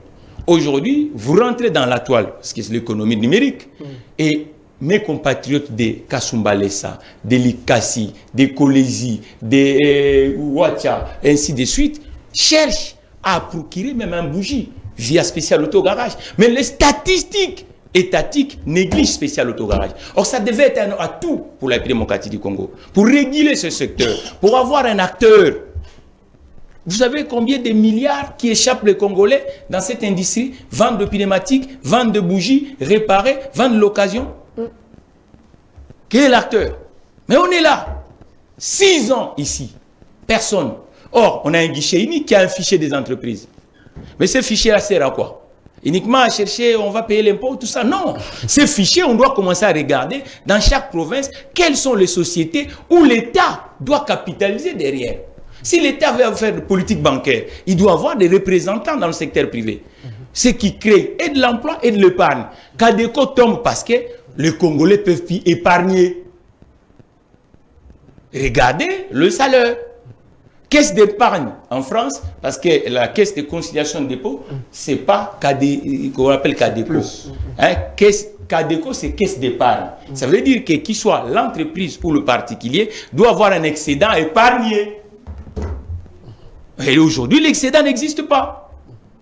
Aujourd'hui, vous rentrez dans la toile, ce qui est l'économie numérique, et mes compatriotes de Kasumbalesa, de Likasi, de Kolezi, de Ouacha, ainsi de suite, cherchent à procurer même un bougie via Spécial Autogarage. Mais les statistiques étatiques négligent Spécial Autogarage. Or, ça devait être un atout pour la République démocratique du Congo, pour réguler ce secteur, pour avoir un acteur. Vous savez combien de milliards qui échappent les Congolais dans cette industrie? Vente de pneumatiques, vente de bougies, réparer, vente de l'occasion. Quel est l'acteur? Mais on est là. 6 ans ici. Personne. Or, on a un guichet unique qui a un fichier des entreprises. Mais ce fichier-là sert à quoi? Uniquement à chercher, on va payer l'impôt, tout ça. Non. Ces fichiers, on doit commencer à regarder dans chaque province quelles sont les sociétés où l'État doit capitaliser derrière. Si l'État veut faire de politique bancaire, il doit avoir des représentants dans le secteur privé. Ce qui crée et de l'emploi et de l'épargne. Cadeco tombe parce que les Congolais peuvent épargner. Regardez le salaire. Caisse d'épargne en France, parce que la caisse de conciliation de dépôt, c'est pas qu'on appelle Cadeco. Hein? Cadeco, c'est caisse d'épargne. Ça veut dire que qu'il soit l'entreprise ou le particulier doit avoir un excédent épargné. Et aujourd'hui, l'excédent n'existe pas.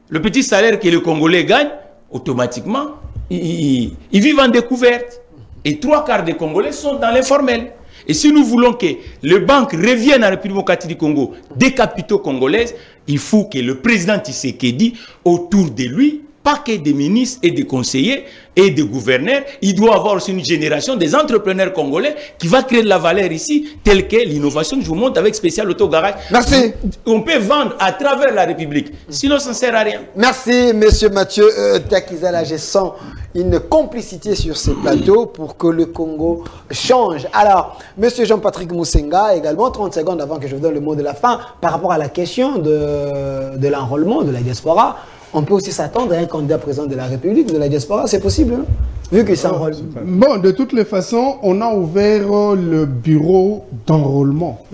Le petit salaire que les Congolais gagnent, automatiquement, ils vivent en découverte. Et 3/4 des Congolais sont dans l'informel. Et si nous voulons que les banques reviennent à la République démocratique du Congo des capitaux congolaises, il faut que le président Tshisekedi, autour de lui, pas que des ministres et des conseillers et des gouverneurs, il doit avoir aussi une génération des entrepreneurs congolais qui va créer de la valeur ici, telle que l'innovation que je vous montre avec Spécial Autogarage. Merci. On peut vendre à travers la République, sinon ça ne sert à rien. Merci, monsieur Mathieu Takizala. Je sens une complicité sur ces plateaux pour que le Congo change. Alors, monsieur Jean-Patrick Moussenga, également 30 secondes avant que je vous donne le mot de la fin, par rapport à la question de l'enrôlement de la diaspora, on peut aussi s'attendre à un candidat président de la République de la diaspora, c'est possible, hein, vu qu'il s'enrôle. Bon, de toutes les façons, on a ouvert le bureau d'enrôlement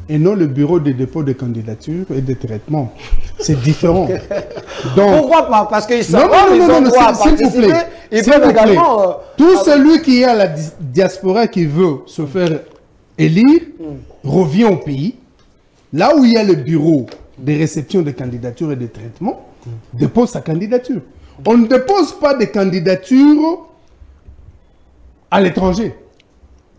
et non le bureau de dépôt de candidature et de traitement. C'est différent. Donc, pourquoi pas? Parce qu'ils s'enrôlent, ils ont droit à participer. Ils peuvent également... Tout celui qui est à la diaspora qui veut se faire élire revient au pays. Là où il y a le bureau de réception de candidatures et de traitement, dépose sa candidature. On ne dépose pas de candidature à l'étranger.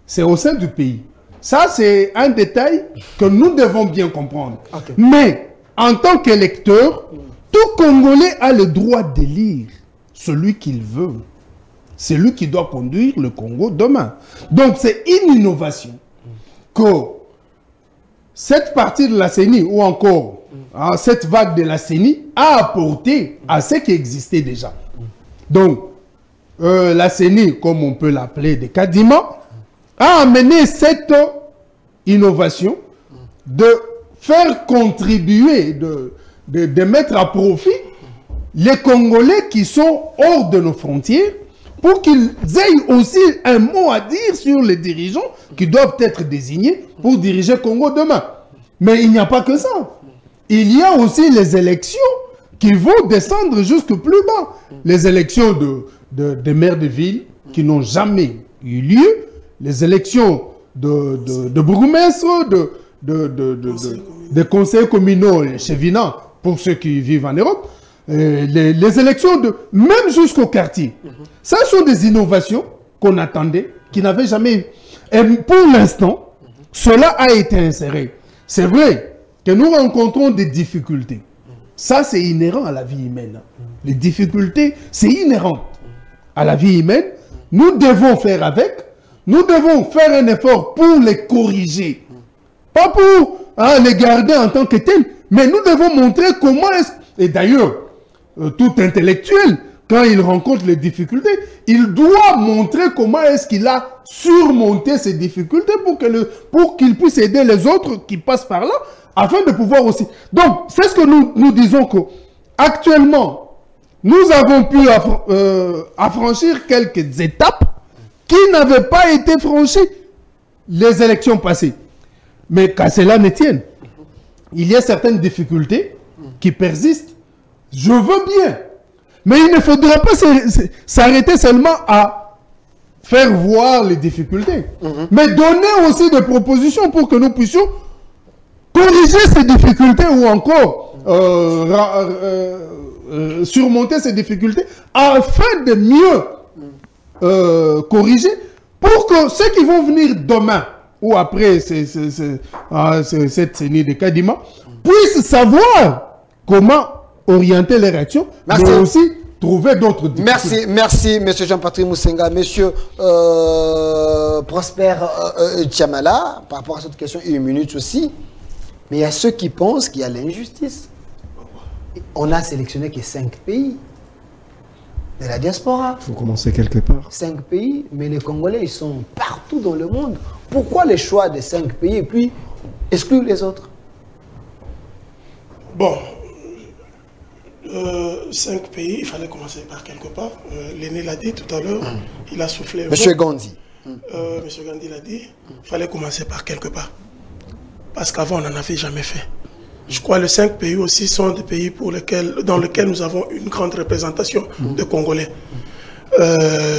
C'est au sein du pays. Ça, c'est un détail que nous devons bien comprendre. Okay. Mais, en tant qu'électeur, tout Congolais a le droit d'élire celui qu'il veut. C'est lui qui doit conduire le Congo demain. Donc, c'est une innovation que cette partie de la CENI, ou encore cette vague de la CENI, a apporté à ce qui existait déjà. Donc, la CENI, comme on peut l'appeler de Kadima, a amené cette innovation de faire contribuer, de mettre à profit les Congolais qui sont hors de nos frontières pour qu'ils aient aussi un mot à dire sur les dirigeants qui doivent être désignés pour diriger Congo demain. Mais il n'y a pas que ça. Il y a aussi les élections qui vont descendre jusque plus bas. Les élections de maires de ville qui n'ont jamais eu lieu, les élections de bourgmestres, de conseillers communaux chevinants pour ceux qui vivent en Europe, les élections même jusqu'au quartier. Ça sont des innovations qu'on attendait, qui n'avaient jamais eu. Et pour l'instant, cela a été inséré. C'est vrai que nous rencontrons des difficultés. Ça, c'est inhérent à la vie humaine. Les difficultés, c'est inhérent à la vie humaine. Nous devons faire avec. Nous devons faire un effort pour les corriger. Pas pour les garder en tant que tels, mais nous devons montrer comment est-ce... Et d'ailleurs, tout intellectuel, quand il rencontre les difficultés, il doit montrer comment est-ce qu'il a surmonté ces difficultés pour qu'il puisse aider les autres qui passent par là, afin de pouvoir aussi... Donc, c'est ce que nous disons qu'actuellement, nous avons pu affranchir quelques étapes qui n'avaient pas été franchies les élections passées. Mais qu'à cela ne tienne, il y a certaines difficultés qui persistent. Je veux bien. Mais il ne faudrait pas s'arrêter seulement à faire voir les difficultés. Mais donner aussi des propositions pour que nous puissions corriger ces difficultés ou encore surmonter ces difficultés afin de mieux corriger pour que ceux qui vont venir demain ou après cette CENI de Kadima puissent savoir comment orienter les réactions, mais aussi trouver d'autres difficultés. Merci, monsieur Jean-Patrick Moussenga. Monsieur Prosper Tchamala, par rapport à cette question, une minute aussi. Mais il y a ceux qui pensent qu'il y a l'injustice. On a sélectionné que 5 pays de la diaspora. Il faut commencer quelque part. 5 pays, mais les Congolais, ils sont partout dans le monde. Pourquoi le choix des 5 pays et puis exclure les autres? Bon, 5 pays, il fallait commencer par quelque part. L'aîné l'a dit tout à l'heure, il a soufflé. Monsieur Gandhi. Monsieur Gandhi l'a dit, il fallait commencer par quelque part. Parce qu'avant, on n'en avait jamais fait. Je crois que les 5 pays aussi sont des pays dans lesquels nous avons une grande représentation de Congolais.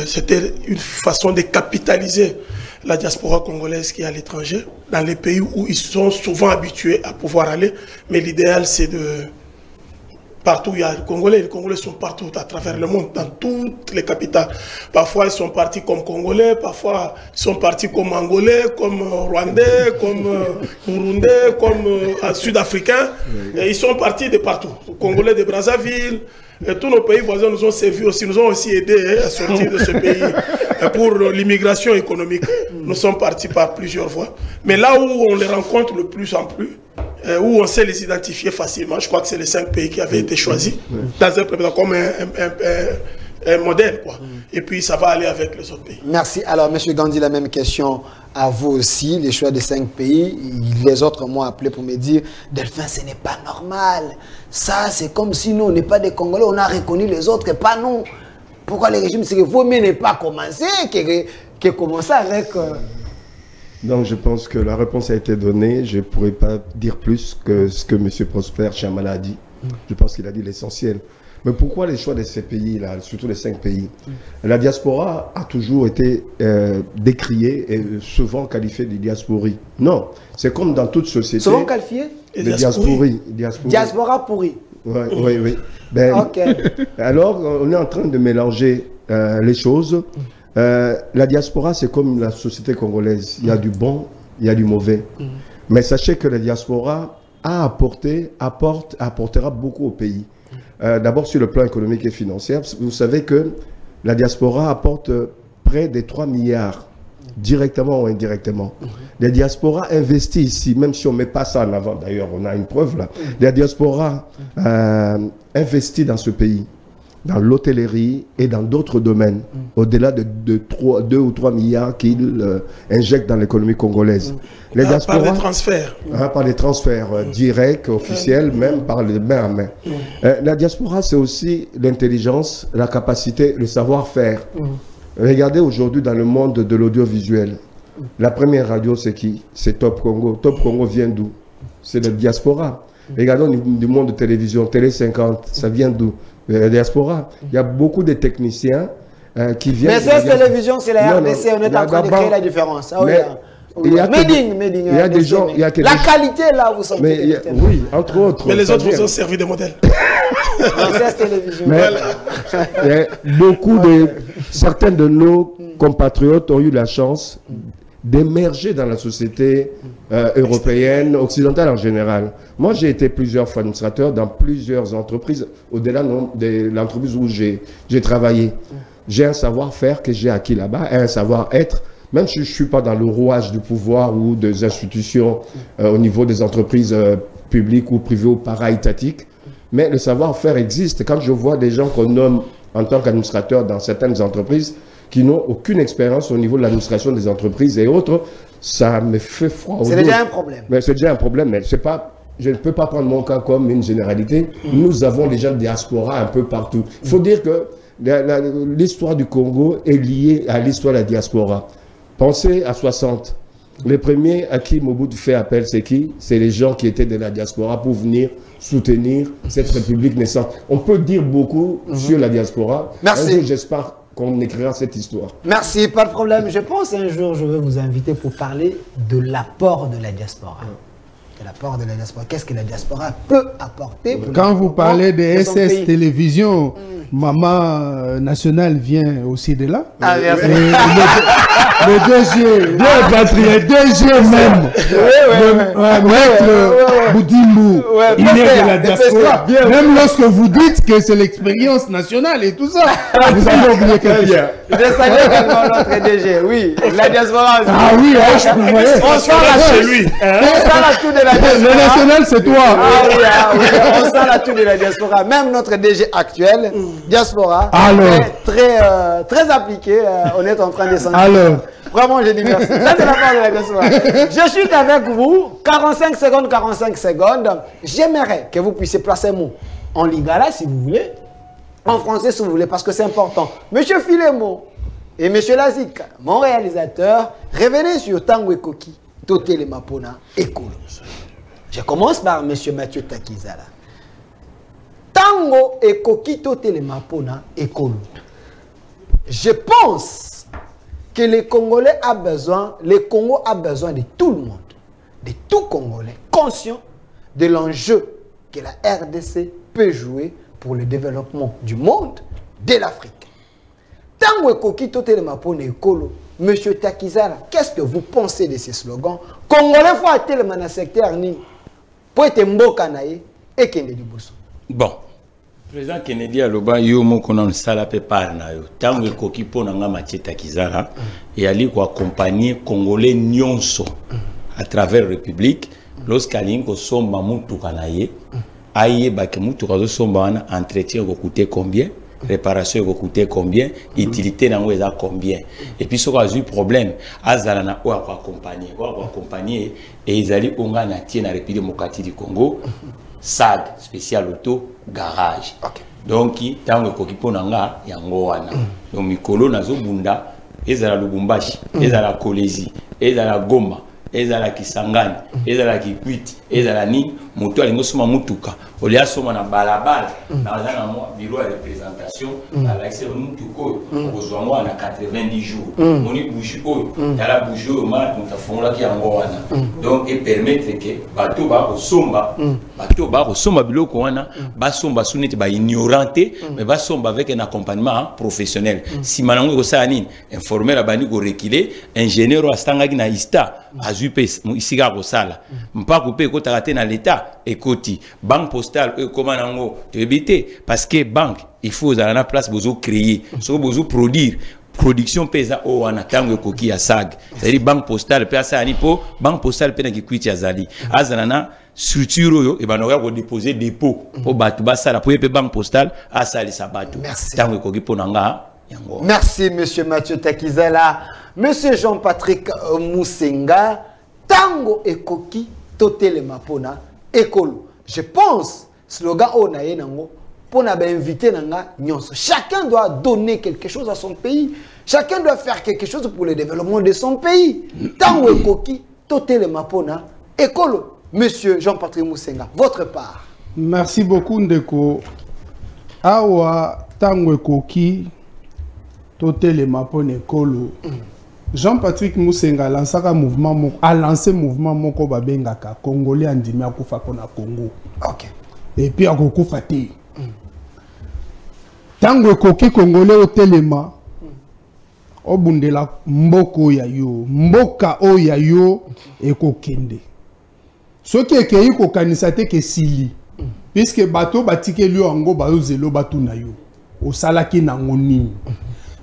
C'était une façon de capitaliser la diaspora congolaise qui est à l'étranger, dans les pays où ils sont souvent habitués à pouvoir aller. Mais l'idéal, c'est de... Partout, il y a les Congolais sont partout à travers le monde, dans toutes les capitales. Parfois, ils sont partis comme Congolais, parfois, ils sont partis comme Angolais, comme Rwandais, comme Burundais, comme Sud-Africains. Et ils sont partis de partout. Les Congolais de Brazzaville. Et tous nos pays voisins nous ont servi aussi, nous ont aussi aidés à sortir de ce pays pour l'immigration économique. Nous sommes partis par plusieurs voies. Mais là où on les rencontre de plus en plus, où on sait les identifier facilement, je crois que c'est les 5 pays qui avaient été choisis dans un premier temps comme un modèle, quoi. Et puis ça va aller avec les autres pays. Merci. Alors, M. Gandhi, la même question à vous aussi. Les choix des 5 pays, les autres m'ont appelé pour me dire « Delphin, ce n'est pas normal. Ça, c'est comme si nous, on n'est pas des Congolais, on a reconnu les autres et pas nous. Pourquoi les régimes, c'est que vaut mieux ne pas commencer que commencer avec... Donc je pense que la réponse a été donnée. Je ne pourrais pas dire plus que ce que M. Prosper Chamala a dit. Je pense qu'il a dit l'essentiel. Mais pourquoi les choix de ces pays-là, surtout les 5 pays? La diaspora a toujours été décriée et souvent qualifiée de diasporie. Non, c'est comme dans toute société. Souvent qualifiée de diasporie. Diaspora pourrie. Oui. Ben, okay. Alors, on est en train de mélanger les choses. La diaspora, c'est comme la société congolaise. Il y a du bon, il y a du mauvais. Mais sachez que la diaspora apportera beaucoup au pays. D'abord sur le plan économique et financier. Vous savez que la diaspora apporte près de 3 milliards, directement ou indirectement. La diaspora investit ici, même si on ne met pas ça en avant, d'ailleurs on a une preuve là. La diaspora investit dans ce pays, dans l'hôtellerie et dans d'autres domaines, au-delà de 2 ou 3 milliards qu'ils injectent dans l'économie congolaise. Les par des transferts. Par des transferts directs, officiels, même par les mains à main. La diaspora, c'est aussi l'intelligence, la capacité, le savoir-faire. Regardez aujourd'hui dans le monde de l'audiovisuel. La première radio, c'est qui? C'est Top Congo. Top Congo vient d'où? C'est la diaspora. Regardons du monde de télévision, Télé 50, ça vient d'où? La diaspora. Il y a beaucoup de techniciens qui viennent... Mais cette télévision, c'est la RDC, on est en train de créer la différence. Ah, il y a des gens... La qualité, là, vous sentez. Oui, entre autres. Mais les autres vous ont servi de modèle. Certains de nos compatriotes ont eu la chance d'émerger dans la société européenne, occidentale en général. Moi, j'ai été plusieurs fois administrateur dans plusieurs entreprises, au-delà de l'entreprise où j'ai travaillé. J'ai un savoir-faire que j'ai acquis là-bas, un savoir-être, même si je ne suis pas dans le rouage du pouvoir ou des institutions au niveau des entreprises publiques ou privées ou para-étatiques, mais le savoir-faire existe. Quand je vois des gens qu'on nomme en tant qu'administrateur dans certaines entreprises, qui n'ont aucune expérience au niveau de l'administration des entreprises et autres, ça me fait froid au dos. C'est déjà un problème. C'est déjà un problème, mais c'est pas, je ne peux pas prendre mon cas comme une généralité. Nous avons déjà des diaspora un peu partout. Il faut dire que l'histoire du Congo est liée à l'histoire de la diaspora. Pensez à 60. Les premiers à qui Mobutu fait appel, c'est qui? C'est les gens qui étaient de la diaspora pour venir soutenir cette république naissante. On peut dire beaucoup sur la diaspora. Merci. J'espère qu'on écrira cette histoire. Merci, pas de problème. Je pense un jour, je vais vous inviter pour parler de l'apport de la diaspora. De l'apport de la diaspora. Qu'est-ce que la diaspora peut apporter? Quand vous parlez de SS Télévision, Maman Nationale vient aussi de là. Ah, merci. Le DG même, Maître Boudimou, il est de la diaspora. Même lorsque vous dites que c'est l'expérience nationale et tout ça, vous avez oublié quelque chose. Je salue également notre DG, oui, la diaspora aussi. Ah oui, je peux voir. On sent la chez lui. On sent la tour de la diaspora. Le national, c'est toi. On sent la tour de la diaspora. Même notre DG actuel, diaspora, très appliqué. On est en train de descendre. Alors. Vraiment, je dis merci. Ça, c'est la part de la diaspora. Je suis avec vous. 45 secondes, 45 secondes. J'aimerais que vous puissiez placer un mot en lingala, si vous voulez. En français, si vous voulez, parce que c'est important. Monsieur Filemo et Monsieur Lazik, mon réalisateur, revenez sur Tango Ekoki, Totele Mapona, Ekolo. Je commence par Monsieur Mathieu Takizala. Tango Ekoki, Totele Mapona, Ekolo. Je pense que le Congo a besoin de tout le monde, de tout Congolais, conscient de l'enjeu que la RDC peut jouer pour le développement du monde, de l'Afrique. Tango Ekoki Totele Mapona Ekolo, Monsieur Takizala, qu'est-ce que vous pensez de ces slogans? Congolais faut atteindre le secteur ni pour être mbokanaye et Kennedy Bosso. Bon. Président Kennedy aloba yo moko na sala pe par na yo tango ekoki pona nga Mathieu Takizala et ali ko accompagner congolais nyonso à travers République lorsqu'ali ko somba mutu kanaye aye ba ke mutu ko somba na entretien ko coûter combien, réparation ko coûter combien, utilité na ngo eza combien, et puis so ka eu problème azala na ko accompagner et izali onga na tie na République mokati du Congo SAG, spécial auto, garage. Okay. Donc, tango kokipo nanga yango wana. Donc, mikolo nazo bunda, ezala Lubumbashi, ezala Kolezi, ezala Goma, ezala Kisangani, ezala Kikwiti, ezala ni, moto alingo soma mutuka. Olia soma na balabala, na zana mo bureau de représentation, na laisse mutuko, ozwa mo na 90 jours. Moni bouge oyo, tala bouge oyo ma mutafongola ki yango wana. Donc et permettre que bato ba kosomba biloko wana, ba somba sunete ba ignoranté, mais ba somba avec un accompagnement professionnel. Si manango ko sa nini, informer la bandi ko reculer, ingénieur astanga ki na ista, azupe isiga ko sala. Mpa couper ko tarate na l'état ekoti banque postale comment nango éviter parce que banque il faut à la place besoin créer so besoin produire production pesa o wana tango ekoki ya SAG c'est-à-dire banque postale pesa ani po banque postale pena kikwiti azali azana structure yo e banoka ko déposer dépôt po batu basala po pe banque postale asali sabatu tango ekoki ponanga yango. Merci Monsieur Mathieu Takizala. Monsieur Jean-Patrick Moussenga, tango ekoki Totele Mapona Ekolo. Je pense, slogan Onaye Nango, pour inviter Nanga Nyonso. Chacun doit donner quelque chose à son pays. Chacun doit faire quelque chose pour le développement de son pays. Tango Ekoki, Totele Mapona Ekolo. Monsieur Jean-Patrick Moussenga, votre part. Merci beaucoup Ndeko. Awa Tango Ekoki, Totele Mapona Ekolo. Jean-Patrick Moussenga a lancé mouvement moko babengaka Congolais andimi akufa kona Congo. OK. Et puis akufa te. Tango ekoki Congolais otelema obundela mboko ya yo, mboka o ya yo ekokende. Soki ekei ko kanisa te ke sili. Puisque bato batikeli yo ango bazelo batu na yo. Osalaki nango nini.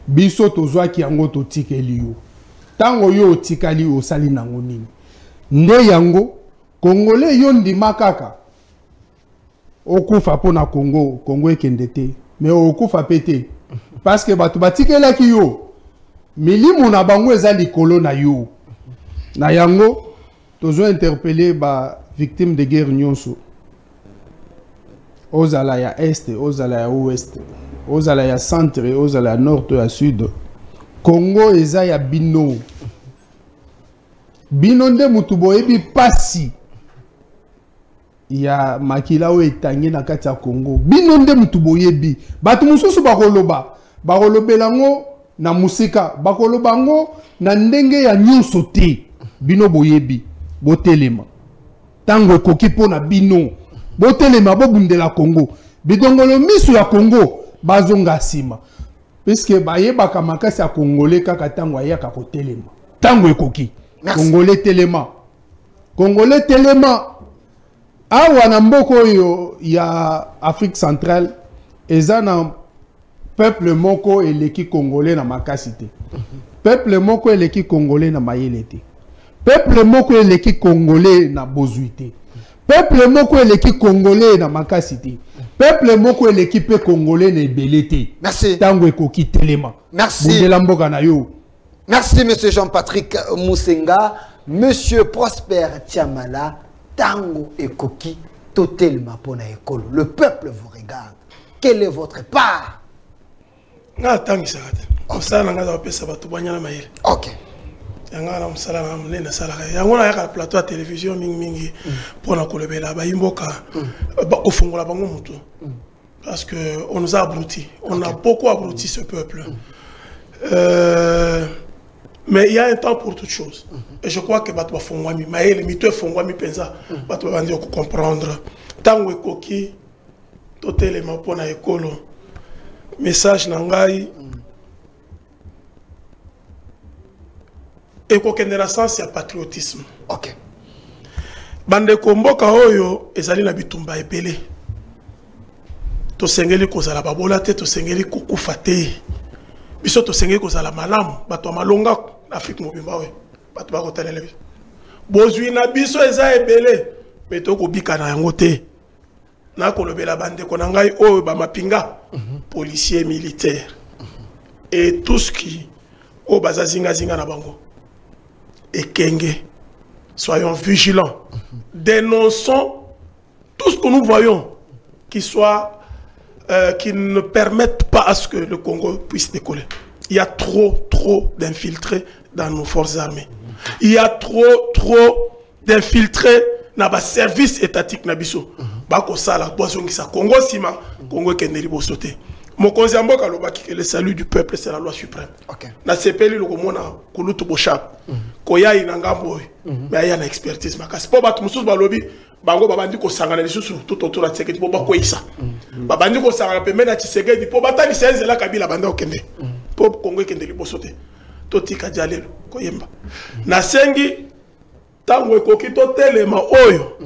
Biso tozwaki yango totikeli yo. Tango yo tikali osali nango nini. Nde yango Congolais yo ndima kaka. Okufa pona Congo, Congo ekende te. Mais okufa pete. Parce que batu batikelaki yo. Milimu na bango eza likolo na yo. Na yango tozo interpeller ba victime de guerre nyonso. Ozala ya est, ozala ya ouest, ozala ya centre, ozala ya nord ya sud. Congo eza ya bino. Bino nde mutu boyebi pasi ya makila o etangi na kati ya Congo. Bino nde mutu boyebi. Batu mususu bakoloba. Bakolobelango na musika. Bakolobango na ndenge ya nyonso te. Bino boyebi. Botelema. Tango ekoki pona bino. Botelema bobundela Congo. Bidongolo misu ya Congo. Bazonga sima. Puisque bayebaka makasi ya Congolais kaka tango ayaka kotelema. Tango ekoki. Congolais telema. Congolais telema. Awa na mboko yo ya Afrique centrale eza na peuple moko eleki Congolais na makasi te. Peuple moko eleki Congolais na mayele te. Peuple moko eleki congolais na bozuité. Peuple moko eleki congolais na makasité. Peuple moko eleki congolais na ebelete. Merci. Tango ekoki telema. Merci. Merci monsieur Jean-Patrick Moussenga, monsieur Prosper Tiamala, Tango ekoki totelema pona ekolo. Le peuple vous regarde. Quelle est votre part? Ok. Yanga na msala na mnene sala yango na yaka plateau à télévision mingi pona kolebela ba imboka ba kofungola bango mutu parce que on nous a abrutis, on a beaucoup abruti ce peuple. Mais il y a un temps pour toute chose. Et je crois que bato ba fongwami maele mito fongwami penza bato ba ndio comprendre tango ekoki totelema pona ekolo. Message na ngai et qu'aucune renaissance, il y a patriotisme. Ok. Bande komboka oyo ezali na bitumba epele. To sengeli kozala babola te, to sengeli kokufa te. Biso to sengeli kozala malamu, bato malonga Afrique mobimba we. Bato ba kotalela biso. Bozwi na biso eza ebele, mais to kobika na yango te. Na kolobela bande ko na ngai oyo ba mapinga, policiers militaires et tout ce qui o bazazinga zinga na bango. Et Kenge, soyons vigilants. Dénonçons tout ce que nous voyons qui ne permettent pas à ce que le Congo puisse décoller. Il y a trop d'infiltrés dans nos forces armées. Il y a trop d'infiltrés dans les services étatiques. Bako sala, Congo Sima, Congo Kende libo sauter. Mon conseil que le salut du peuple, c'est la loi suprême. Na sepeli le komona kulutu boshap. Koya inangambo mais il y a une expertise makasi. Po batu mususu balobi bango babandi ko sangana lisusu tout autour de Tshisekedi po bakoisa. Babandi ko sangana pembe na Tshisekedi po batali senze la Kabila banda okende. Po Congo kende libosote. Totika jalelo koyemba. Na sengi tango ekoki to telema oyo.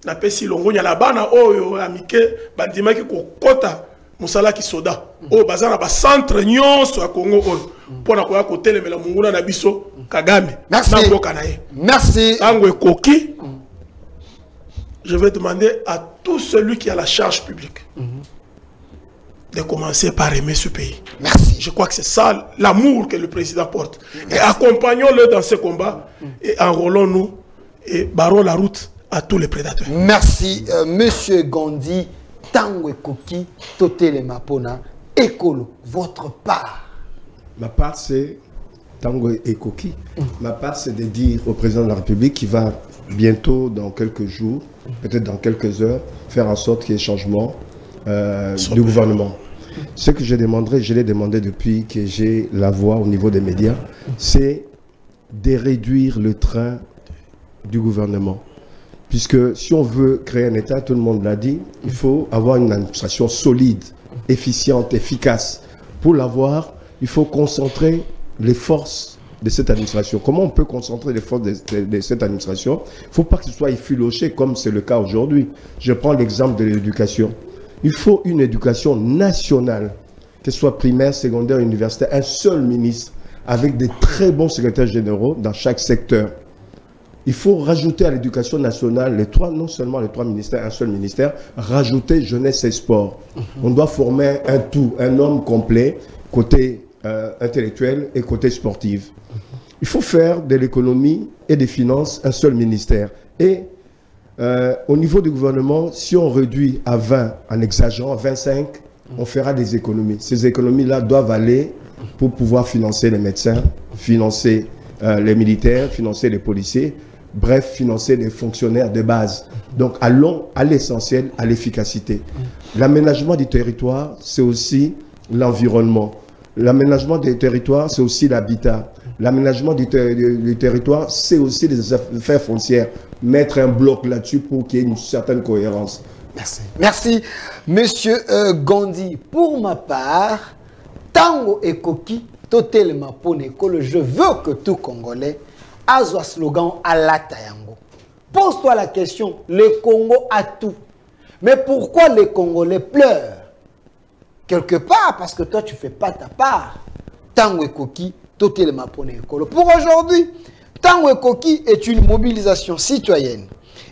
Na pesi longonya la bana oyo amike bandimaki ko kota musala ki soda o bazana ba centre nyonso ya Congo oyo pona ko ya ko telemela munguna na biso Kagame na mboka na ye. Merci. Tango ekoki je vais demander à tout celui qui a la charge publique de commencer par aimer ce pays. Merci. Je crois que c'est ça l'amour que le président porte. Et accompagnons-le dans ce combat et enrôlons-nous et barrons la route à tous les prédateurs. Merci, monsieur Gandhi. Tango ekoki totelema pona ekolo, votre part. Ma part c'est Tango ekoki. Ma part c'est de dire au président de la République qui va bientôt, dans quelques jours, peut-être dans quelques heures, faire en sorte qu'il y ait changement du gouvernement. Ce que je demanderai, je l'ai demandé depuis que j'ai la voix au niveau des médias, c'est de réduire le train du gouvernement. Puisque si on veut créer un État, tout le monde l'a dit, il faut avoir une administration solide, efficiente, efficace. Pour l'avoir, il faut concentrer les forces de cette administration. Comment on peut concentrer les forces de cette administration? Il ne faut pas que ce soit effiloché comme c'est le cas aujourd'hui. Je prends l'exemple de l'éducation. Il faut une éducation nationale, que ce soit primaire, secondaire, universitaire, un seul ministre, avec des très bons secrétaires généraux dans chaque secteur. Il faut rajouter à l'éducation nationale non seulement les trois ministères, un seul ministère, rajouter jeunesse et sport. On doit former un tout, un homme complet, côté intellectuel et côté sportif. Il faut faire de l'économie et des finances un seul ministère. Et au niveau du gouvernement, si on réduit à 20, en exagérant à 25, on fera des économies. Ces économies-là doivent aller pour pouvoir financer les médecins, financer les militaires, financer les policiers, bref, financer les fonctionnaires de base. Donc, allons à l'essentiel, à l'efficacité. L'aménagement du territoire, c'est aussi l'environnement. L'aménagement des territoires, c'est aussi l'habitat. L'aménagement du territoire, c'est aussi les affaires foncières. Mettre un bloc là-dessus pour qu'il y ait une certaine cohérence. Merci. Merci, monsieur Gandhi. Pour ma part, Tango Ekoki, totalement pour l'école, je veux que tout Congolais a un slogan à la Tayango. Pose-toi la question, le Congo a tout. Mais pourquoi les Congolais pleurent? Quelque part, parce que toi, tu ne fais pas ta part. Tango Ekoki, totalement pour l'école. Pour aujourd'hui, Tango Koki est une mobilisation citoyenne,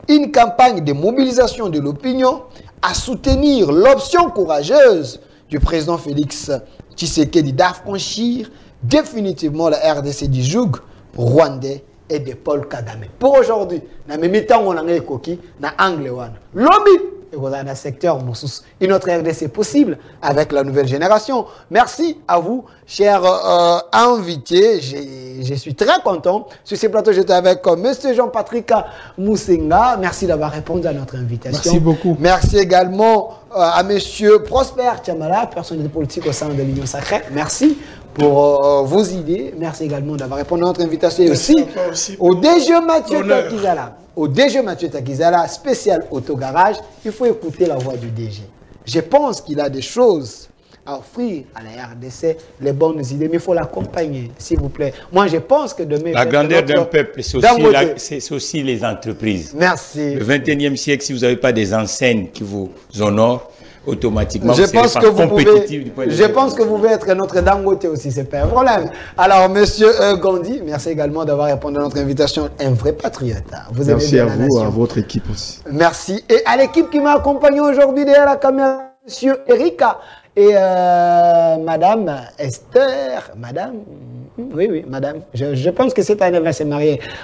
une campagne de mobilisation de l'opinion à soutenir l'option courageuse du président Félix Tshisekedi d'affranchir définitivement la RDC du joug rwandais et de Paul Kagame. Pour aujourd'hui, na même temps on a Koki na angle wana. Lobby et dans le secteur Moussous. Une autre RDC possible avec la nouvelle génération. Merci à vous, chers invités. Je suis très content. Sur ce plateau, j'étais avec M. Jean-Patrick Moussenga. Merci d'avoir répondu à notre invitation. Merci beaucoup. Merci également à M. Prosper Tchamala, personnalité politique au sein de l'Union Sacrée. Merci pour vos idées. Merci également d'avoir répondu à notre invitation. Et aussi au DG Mathieu Takizala. Au DG Mathieu Takizala, spécial autogarage, il faut écouter la voix du DG. Je pense qu'il a des choses à offrir à la RDC, les bonnes idées, mais il faut l'accompagner, s'il vous plaît. Moi, je pense que demain... La grandeur d'un peuple, c'est aussi les entreprises. Merci. Le 21e siècle, si vous n'avez pas des enseignes qui vous honorent, automatiquement, je pense que vous pouvez être notre Dangote aussi, c'est pas un problème. Alors, monsieur Gandhi, merci également d'avoir répondu à notre invitation. Un vrai patriote. Vous merci à vous, à votre équipe aussi. Merci. Et à l'équipe qui m'a accompagné aujourd'hui derrière la caméra, monsieur Erika et madame Esther. Madame, oui, madame. Je pense que cette année, elle va se marier.